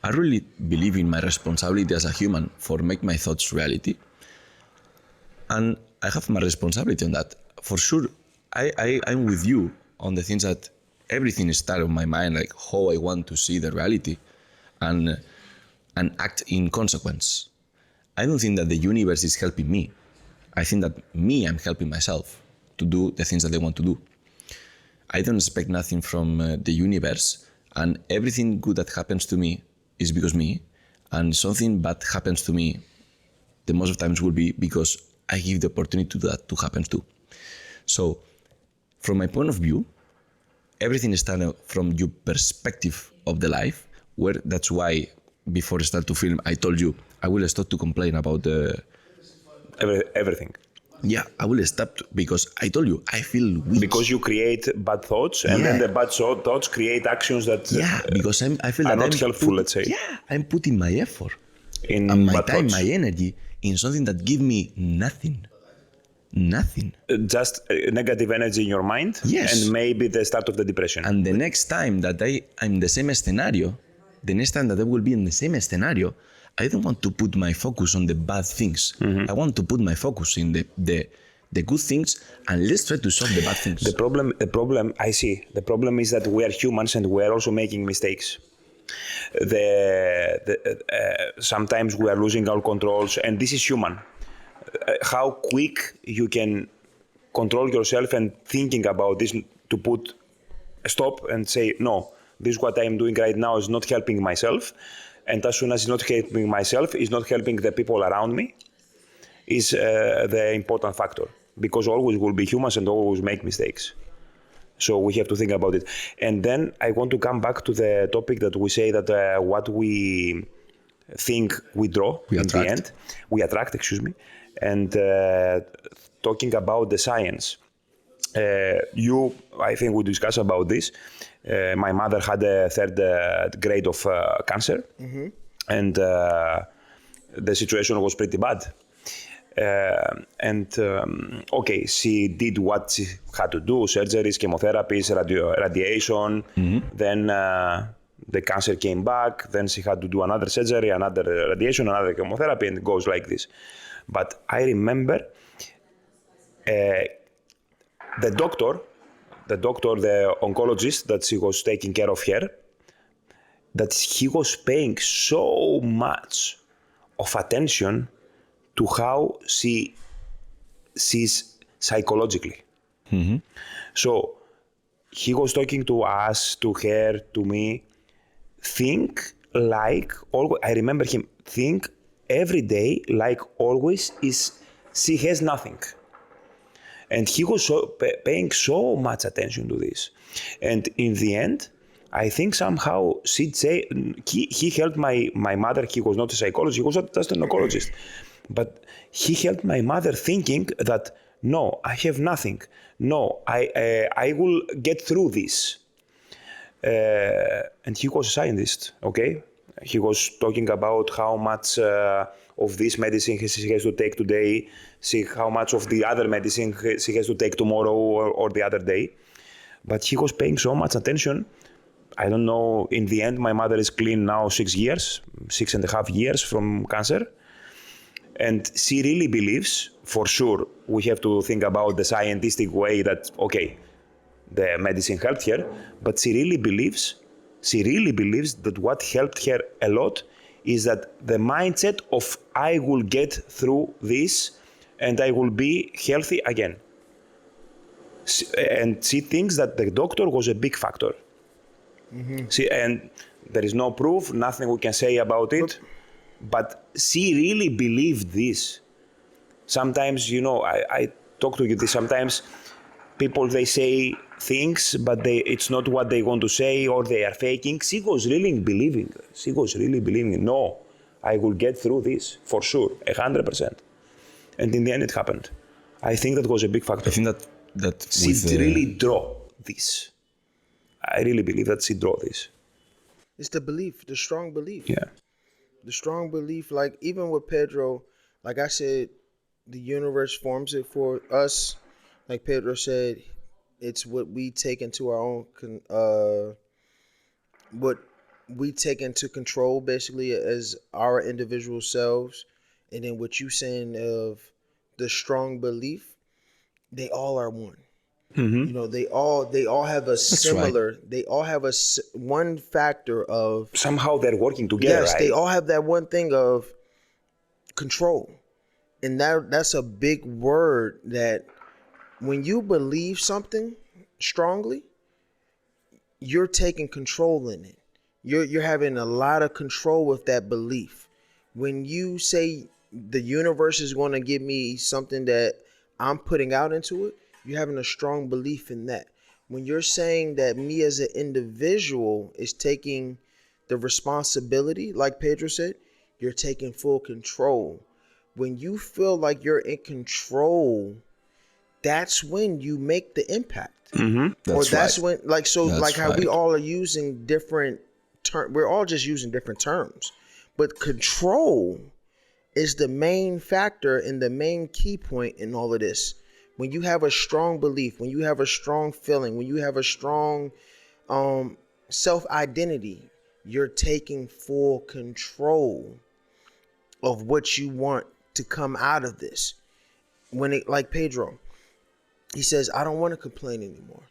I really believe in my responsibility as a human for make my thoughts reality. And I have my responsibility on that. For sure, I'm with you on the things that everything is started on my mind, like how I want to see the reality and act in consequence. I don't think that the universe is helping me. I think that I'm helping myself to do the things that I want to do. I don't expect nothing from the universe, and everything good that happens to me is because me, and something bad happens to me, the most of times will be because I give the opportunity to that to happen too. So, from my point of view, everything is starting from your perspective of the life, where that's why before I start to film, I told you I will start to complain about the Everything. yeah, I will stop because I told you I feel weak. Because you create bad thoughts, and then the bad thoughts create actions that because I feel are that not helpful, let's say. Yeah, I'm putting my effort In and my bad time, thoughts. my energy in something that give me nothing. Nothing. Just negative energy in your mind, Yes. and maybe the start of the depression. And the next time that I'm the same scenario, the next time that I will be in the same scenario, I don't want to put my focus on the bad things. I want to put my focus in the good things, and let's try to solve the bad things. The problem, I see. The problem is that we are humans and we are also making mistakes. Sometimes we are losing our controls, and this is human. How quick you can control yourself and thinking about this to put a stop and say, no, this is what I am doing right now is not helping myself. And as soon as it's not helping myself, it's not helping the people around me, is the important factor. Because always will be humans and always make mistakes. So we have to think about it. And then I want to come back to the topic that we say that what we think we draw We in attract. the end. We attract, excuse me. And talking about the science. I think we discussed about this. My mother had a third grade of cancer, and the situation was pretty bad. Okay, she did what she had to do: surgeries, chemotherapies, radiation. Then the cancer came back. Then she had to do another surgery, another radiation, another chemotherapy, and it goes like this. But I remember the doctor, the oncologist that she was taking care of her, that he was paying so much of attention to how she sees psychologically. So he was talking to us, to her, to me, think like, I remember him, think every day like always is she has nothing. And he was paying so much attention to this. And in the end, I think somehow she'd say, he helped my mother. He was not a psychologist, he was just an oncologist. But he helped my mother thinking that, no, I have nothing. No, I will get through this. And he was a scientist, okay? He was talking about how much of this medicine she has to take today, how much of the other medicine she has to take tomorrow or the other day. But he was paying so much attention. I don't know, in the end, my mother is clean now 6.5 years from cancer. And she really believes, for sure, we have to think about the scientific way that, okay, the medicine helped her, but she really believes that what helped her a lot is that the mindset of I will get through this and I will be healthy again. And she thinks that the doctor was a big factor. And there is no proof, nothing we can say about it, but she really believed this. Sometimes, I talk to you this, sometimes people, they say things, but it's not what they want to say, or they are faking. She was really believing. No, I will get through this for sure, 100%. And in the end, it happened. I think that was a big factor. I think that She really draw this. I really believe that she draw this. It's the belief, the strong belief. Yeah. The strong belief, like even with Pedro, like I said, the universe forms it for us. Like Pedro said, it's what we take into our own, what we take into control basically as our individual selves, and then what you saying of the strong belief, they all are one. You know, they all have a That's right. similar. They all have one factor of, Somehow they're working together, yes. They right? all have that one thing of control, and that's a big word. That when you believe something strongly, you're taking control in it. You're having a lot of control with that belief. When you say the universe is going to give me something that I'm putting out into it, you're having a strong belief in that. When you're saying that me as an individual is taking the responsibility, like Pedro said, you're taking full control. When you feel like you're in control, that's when you make the impact. Or That's that's right. when, like, so like That's how we right. all are using different we're all just using different terms, but control is the main factor and the main key point in all of this. When you have a strong belief, when you have a strong feeling, when you have a strong self-identity, you're taking full control of what you want to come out of this. When it, like Pedro, he says, I don't want to complain anymore,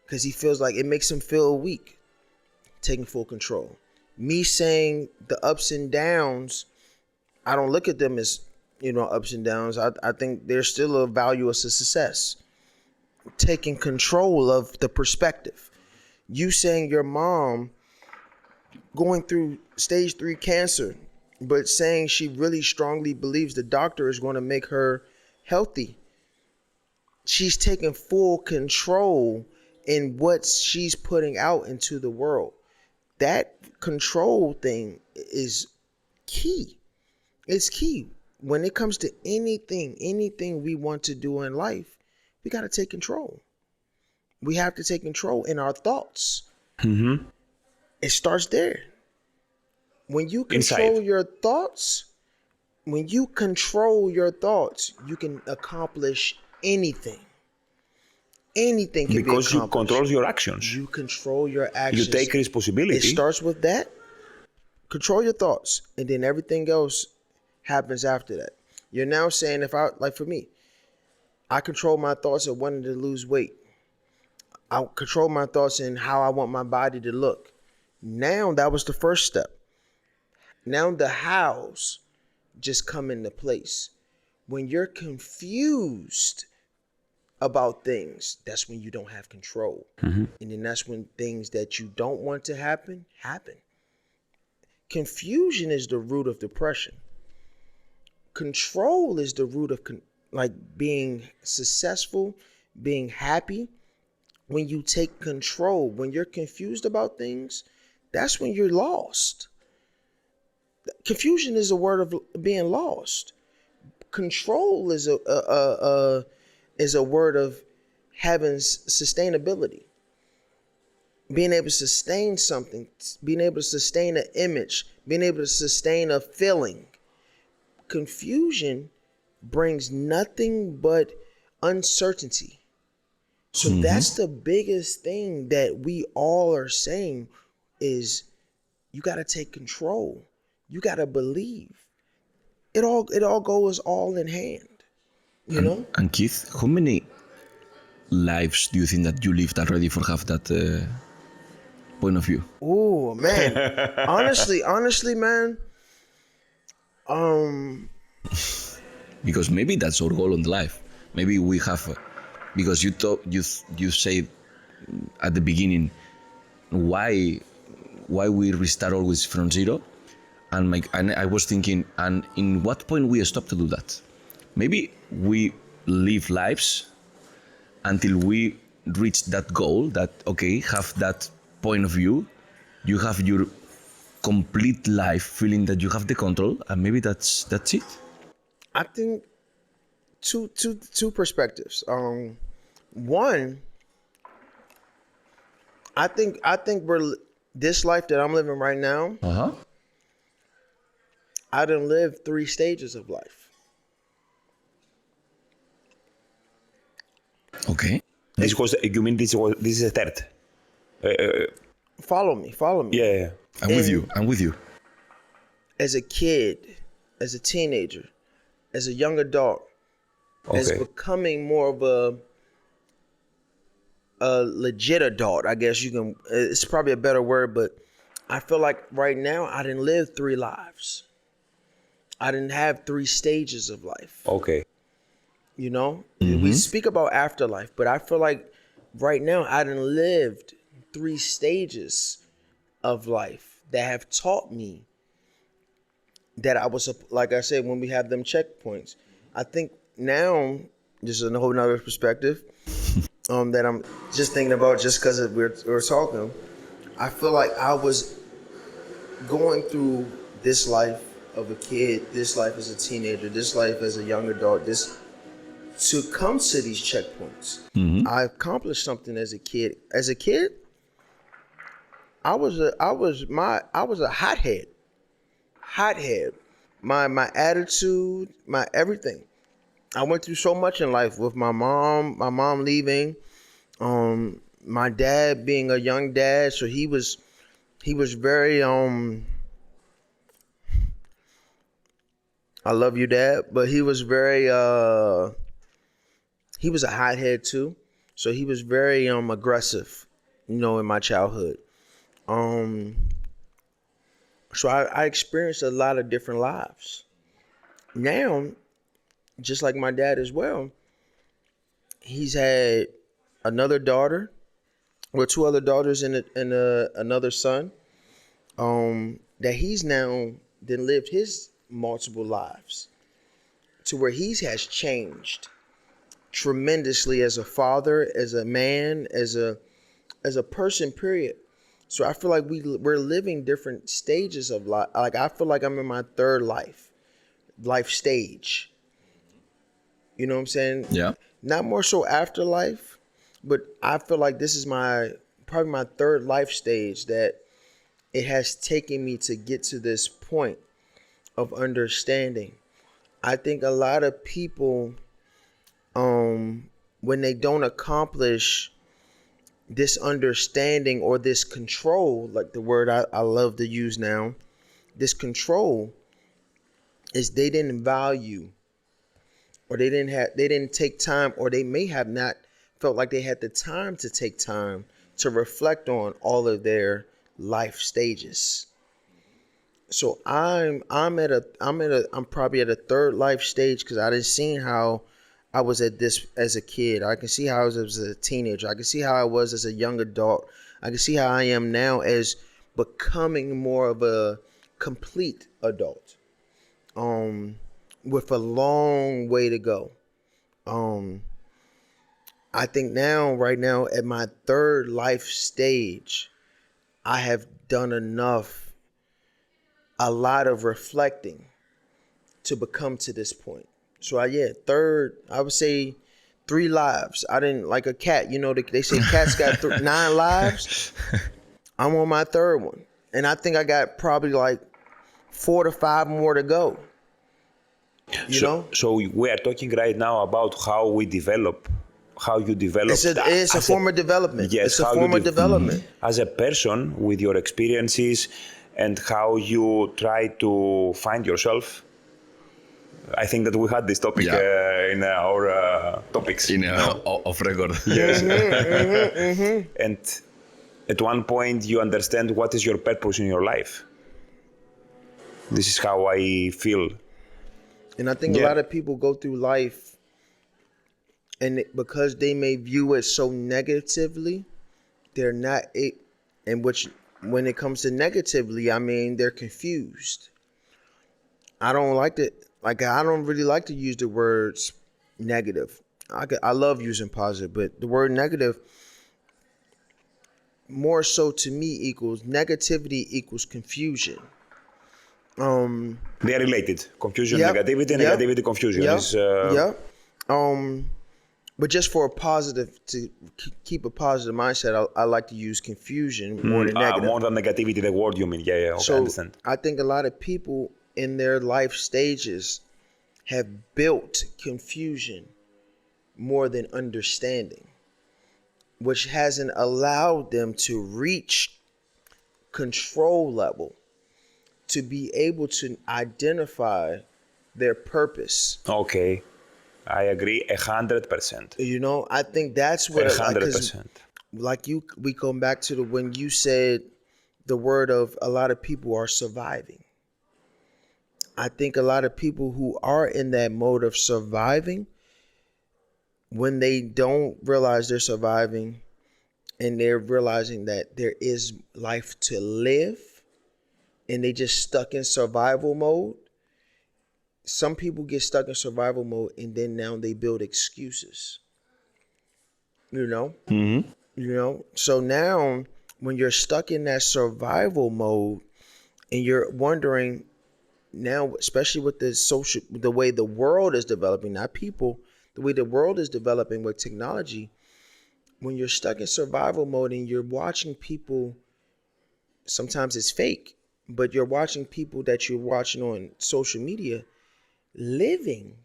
because he feels like it makes him feel weak. Taking full control. Me saying the ups and downs, I don't look at them as, ups and downs. I think there's still a value as a success. Taking control of the perspective. You saying your mom going through stage 3 cancer, but saying she really strongly believes the doctor is going to make her healthy. She's taking full control in what she's putting out into the world. That control thing is key. It's key. When it comes to anything we want to do in life, we got to take control. We have to take control in our thoughts. It starts there. When you control Inside. your thoughts, you can accomplish anything. Anything can be Because you accomplished. control your actions. You control your You actions. take It responsibility. starts with that. Control your thoughts, and then everything else happens after that. You're now saying, if I, like for me, I control my thoughts of wanting to lose weight. I control my thoughts in how I want my body to look. Now that was the first step. Now the hows just come into place. When you're confused about things, that's when you don't have control. And then that's when things that you don't want to happen. Confusion is the root of depression. Control is the root of like being successful, being happy. When you take control, when you're confused about things, that's when you're lost. Confusion is a word of being lost. Control is a word of having sustainability. Being able to sustain something, being able to sustain an image, being able to sustain a feeling. Confusion brings nothing but uncertainty. So that's the biggest thing that we all are saying is you got to take control. You got to believe. It all goes all in hand, you know? And Keith, how many lives do you think that you lived already for have that point of view? Oh, man. honestly, man, Because maybe that's our goal in life. Maybe we have, because you say at the beginning why we restart always from zero, and I was thinking, and in what point we stop to do that? Maybe we live lives until we reach that goal. That okay, have that point of view. You have your complete life feeling that you have the control, and maybe that's it. I think two perspectives. One, I think we're this life that I'm living right now. Uh-huh. I done lived 3 stages of life. Okay. This was, you mean this is a third? Follow me. Yeah. I'm with you. I'm with you. As a kid, as a teenager, as a young adult, as Okay. becoming more of a legit adult, I guess you can. It's probably a better word, but I feel like right now I didn't live 3 lives. I didn't have 3 stages of life. Okay. You know, we speak about afterlife, but I feel like right now I done lived 3 stages of life that have taught me that I was, like I said, when we have them checkpoints. I think now, just a whole nother perspective, that I'm just thinking about just because we're talking. I feel like I was going through this life of a kid, this life as a teenager, this life as a young adult, this to come to these checkpoints. I accomplished something as a kid. As a kid, I was a hothead. Hothead. My attitude, my everything. I went through so much in life with my mom leaving, my dad being a young dad, so he was very I love you, dad, but he was very he was a hothead too. So he was very aggressive, in my childhood. Um so I experienced a lot of different lives. Now, just like my dad as well, he's had another daughter, or 2 other daughters and another son. That he's now then lived his multiple lives to where he has changed tremendously as a father, as a man, as a person, period. So I feel like we're living different stages of life. Like I feel like I'm in my third life stage. You know what I'm saying? Yeah. Not more so afterlife, but I feel like this is probably my third life stage that it has taken me to get to this point of understanding. I think a lot of people, when they don't accomplish this understanding or this control, like the word I love to use now, this control is they didn't value, or they didn't take time, or they may have not felt like they had the time to take time to reflect on all of their life stages. So I'm probably at a third life stage because I didn't see how I was at this as a kid. I can see how I was as a teenager. I can see how I was as a young adult. I can see how I am now as becoming more of a complete adult. With a long way to go. Um, I think right now, at my third life stage, I have done a lot of reflecting to become to this point. So I would say 3 lives. I didn't like a cat. They say cats got 9 lives. I'm on my third one, and I think I got probably like 4 to 5 more to go. So we are talking right now about how we develop, how you develop. It's a form of development. Yes, It's a how form of development. as a person with your experiences and how you try to find yourself. I think that we had this topic in our topics. Off record. Yes. And at one point you understand what is your purpose in your life. This is how I feel. And I think a lot of people go through life, and because they may view it so negatively, they're not it. And when it comes to negatively, I mean, they're confused. I don't really like to use the words negative. I love using positive, but the word negative more so to me equals negativity equals confusion. They are related. Confusion, Yep, negativity, yep, negativity, confusion yep, is. yep. But just for a positive, to keep a positive mindset, I like to use confusion more than negative. More than negativity, the word you mean. Yeah, okay, So I understand. I think a lot of people in their life stages have built confusion more than understanding, which hasn't allowed them to reach control level to be able to identify their purpose. Okay, I agree 100%. You know, I think that's what, like, 'cause 100%. like we come back to the when you said the word of a lot of people are surviving. I think a lot of people who are in that mode of surviving, when they don't realize they're surviving and they're realizing that there is life to live and they just stuck in survival mode. Some people get stuck in survival mode and then now they build excuses. You know? Mm-hmm. You know? So now when you're stuck in that survival mode and you're wondering now, especially with the way the world is developing, not people, the way the world is developing with technology, when you're stuck in survival mode and you're watching people, sometimes it's fake, but you're watching people that you're watching on social media living,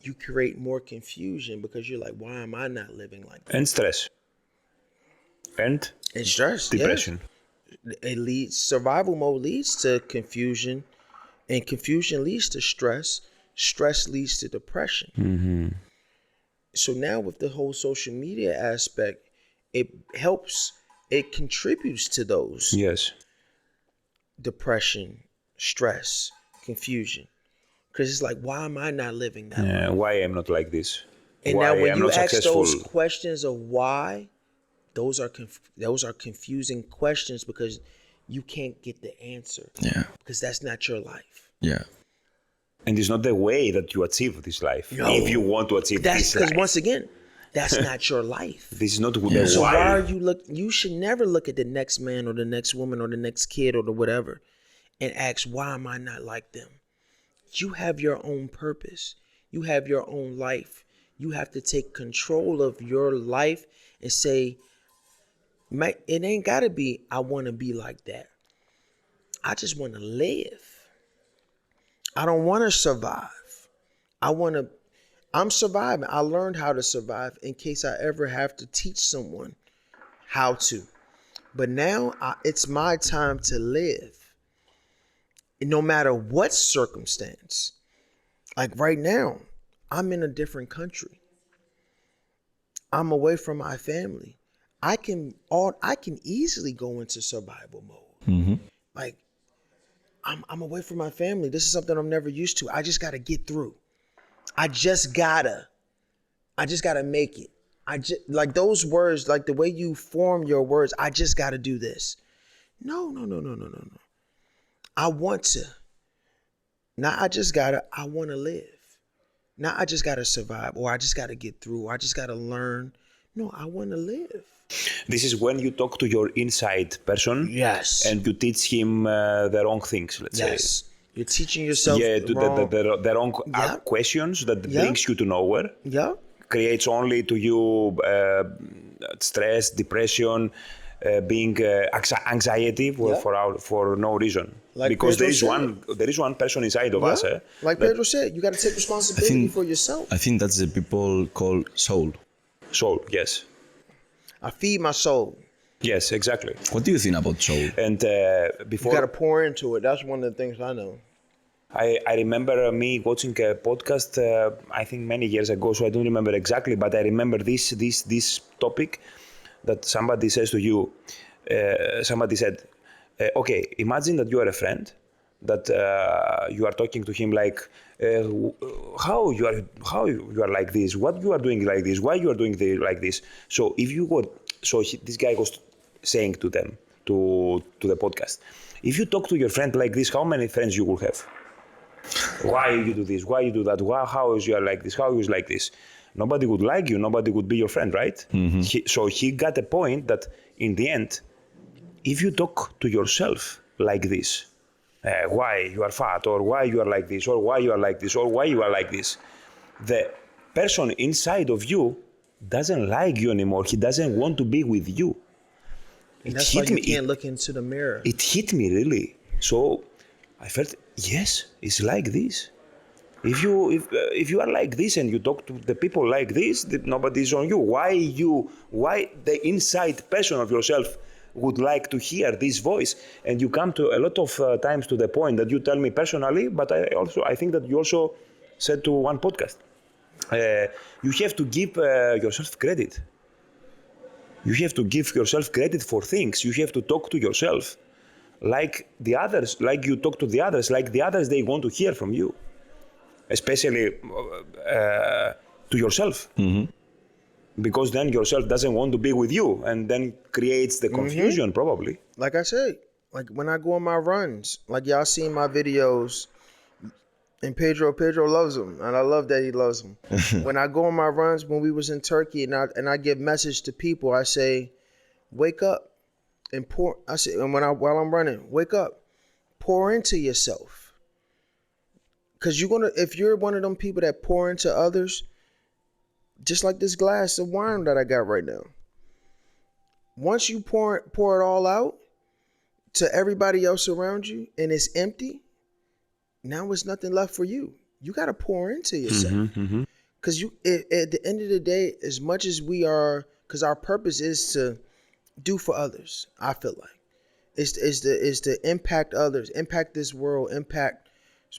you create more confusion because you're like, why am I not living like that? And stress. And stress, depression. yes. It leads, survival mode leads to confusion, and confusion leads to stress. Stress leads to depression. Mm-hmm. So now with the whole social media aspect, it contributes to those. Yes. Depression, stress, confusion. Because it's like, why am I not living that way? Why I'm not like this? And why now when I'm you not ask successful? those questions of why, those are confusing questions because you can't get the answer. Yeah. Because that's not your life. Yeah. And it's not the way that you achieve this life. No. If you want to achieve That's this because life. once again, that's not your life. This is not the So why. why are you should never look at the next man or the next woman or the next kid or the whatever and ask, why am I not like them? You have your own purpose. You have your own life. You have to take control of your life and say, it ain't gotta be, I want to be like that. I just want to live. I don't want to survive. I'm surviving. I learned how to survive in case I ever have to teach someone how to. But now it's my time to live. And no matter what circumstance. Like right now, I'm in a different country. I'm away from my family. I can easily go into survival mode. Mm-hmm. Like I'm away from my family. This is something I'm never used to. I just gotta get through. I just gotta make it. Like those words, like the way you form your words, I just gotta do this. No. I want to. Not I just gotta, I wanna live. Not I just gotta survive, or I just gotta get through, or I just gotta learn. No, I wanna live. This is when you talk to your inside person. Yes. And you teach him the wrong things, let's say. Yes. You're teaching yourself the wrong questions that brings you to nowhere. Yeah. Creates only to you stress, depression, being anxiety for no reason. Like because Pedro there is one person inside of us. Like Pedro said, you got to take responsibility for yourself. I think that's the people call soul. Soul, yes. I feed my soul. Yes, exactly. What do you think about soul? And before you got to pour into it. That's one of the things I know. I remember me watching a podcast, I think many years ago, so I don't remember exactly, but I remember this topic that somebody says to you. Somebody said, okay, imagine that you are a friend, that you are talking to him like, how you are like this, what you are doing like this, why you are doing like this. So if you go, this guy goes saying to them, to the podcast, if you talk to your friend like this, how many friends you will have? Why you do this? Why you do that? Why, how is you are like this? How is like this? Nobody would like you. Nobody would be your friend, right? Mm-hmm. So he got a point that in the end, if you talk to yourself like this, why you are fat, or why you are like this, or why you are like this, or why you are like this, the person inside of you doesn't like you anymore. He doesn't want to be with you. And that's why you can't look into the mirror. It hit me really. So I felt, yes, it's like this. If you are like this and you talk to the people like this, nobody is on you. Why the inside person of yourself would like to hear this voice. And you come to a lot of times to the point that you tell me personally, but I think that you also said to one podcast, you have to give yourself credit. You have to give yourself credit for things. You have to talk to yourself like the others, like you talk to the others, like the others, they want to hear from you, especially to yourself. Because then yourself doesn't want to be with you, and then creates the confusion probably. Like I said, like when I go on my runs, like y'all seen my videos, and Pedro loves them, and I love that he loves them. When I go on my runs, when we was in Turkey, and I give message to people, I say, wake up and pour. I say, and while I'm running, wake up, pour into yourself, because if you're one of them people that pour into others, just like this glass of wine that I got right now. Once you pour it all out to everybody else around you and it's empty, now it's nothing left for you. You got to pour into yourself. Because at the end of the day, as much as we are, because our purpose is to do for others, I feel like. Is to impact others, impact this world,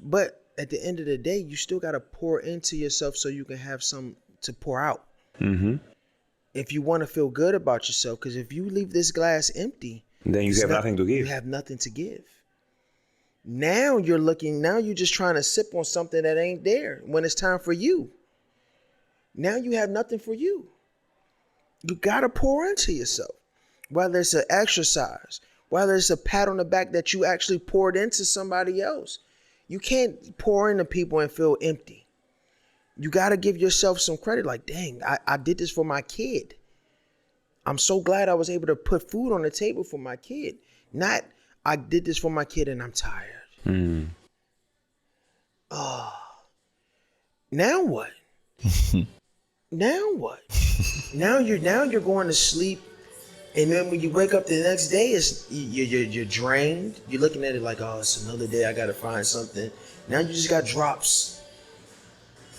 but at the end of the day, you still got to pour into yourself so you can have some to pour out. If you want to feel good about yourself, because if you leave this glass empty, then you have nothing to give. You have nothing to give. Now you're just trying to sip on something that ain't there when it's time for you. Now you have nothing for you. You got to pour into yourself, whether it's an exercise, whether it's a pat on the back that you actually poured into somebody else. You can't pour into people and feel empty. You got to give yourself some credit. Like, dang, I did this for my kid. I'm so glad I was able to put food on the table for my kid. Not, I did this for my kid and I'm tired. Now what? Now what? Now you're going to sleep, and then when you wake up the next day, you're drained. You're looking at it like, oh, it's another day. I got to find something. Now you just got drops.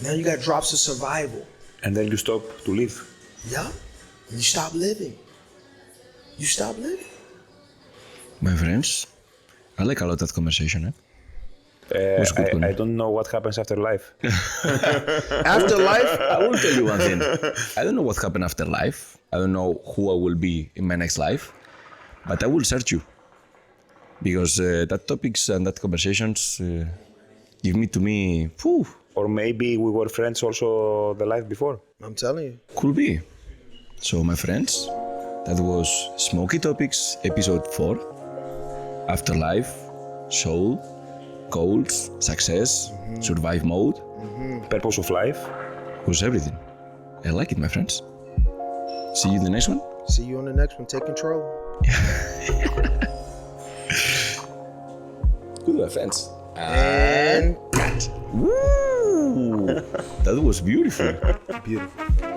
Now you got drops of survival. And then you stop to live. Yeah. You stop living. You stop living. My friends, I like a lot that conversation. I don't know what happens after life. Afterlife? I will tell you one thing. I don't know what happened after life. I don't know who I will be in my next life. But I will search you. Because that topics and that conversations give me to me... Whew. Or maybe we were friends also the life before. I'm telling you. Could be. So, my friends, that was Smokey Topics, episode 4. Afterlife, soul, goals, success, survive mode. Purpose of life. Was everything. I like it, my friends. See you in the next one. See you on the next one. Take control. Good, my friends. And Woo! That was beautiful. beautiful.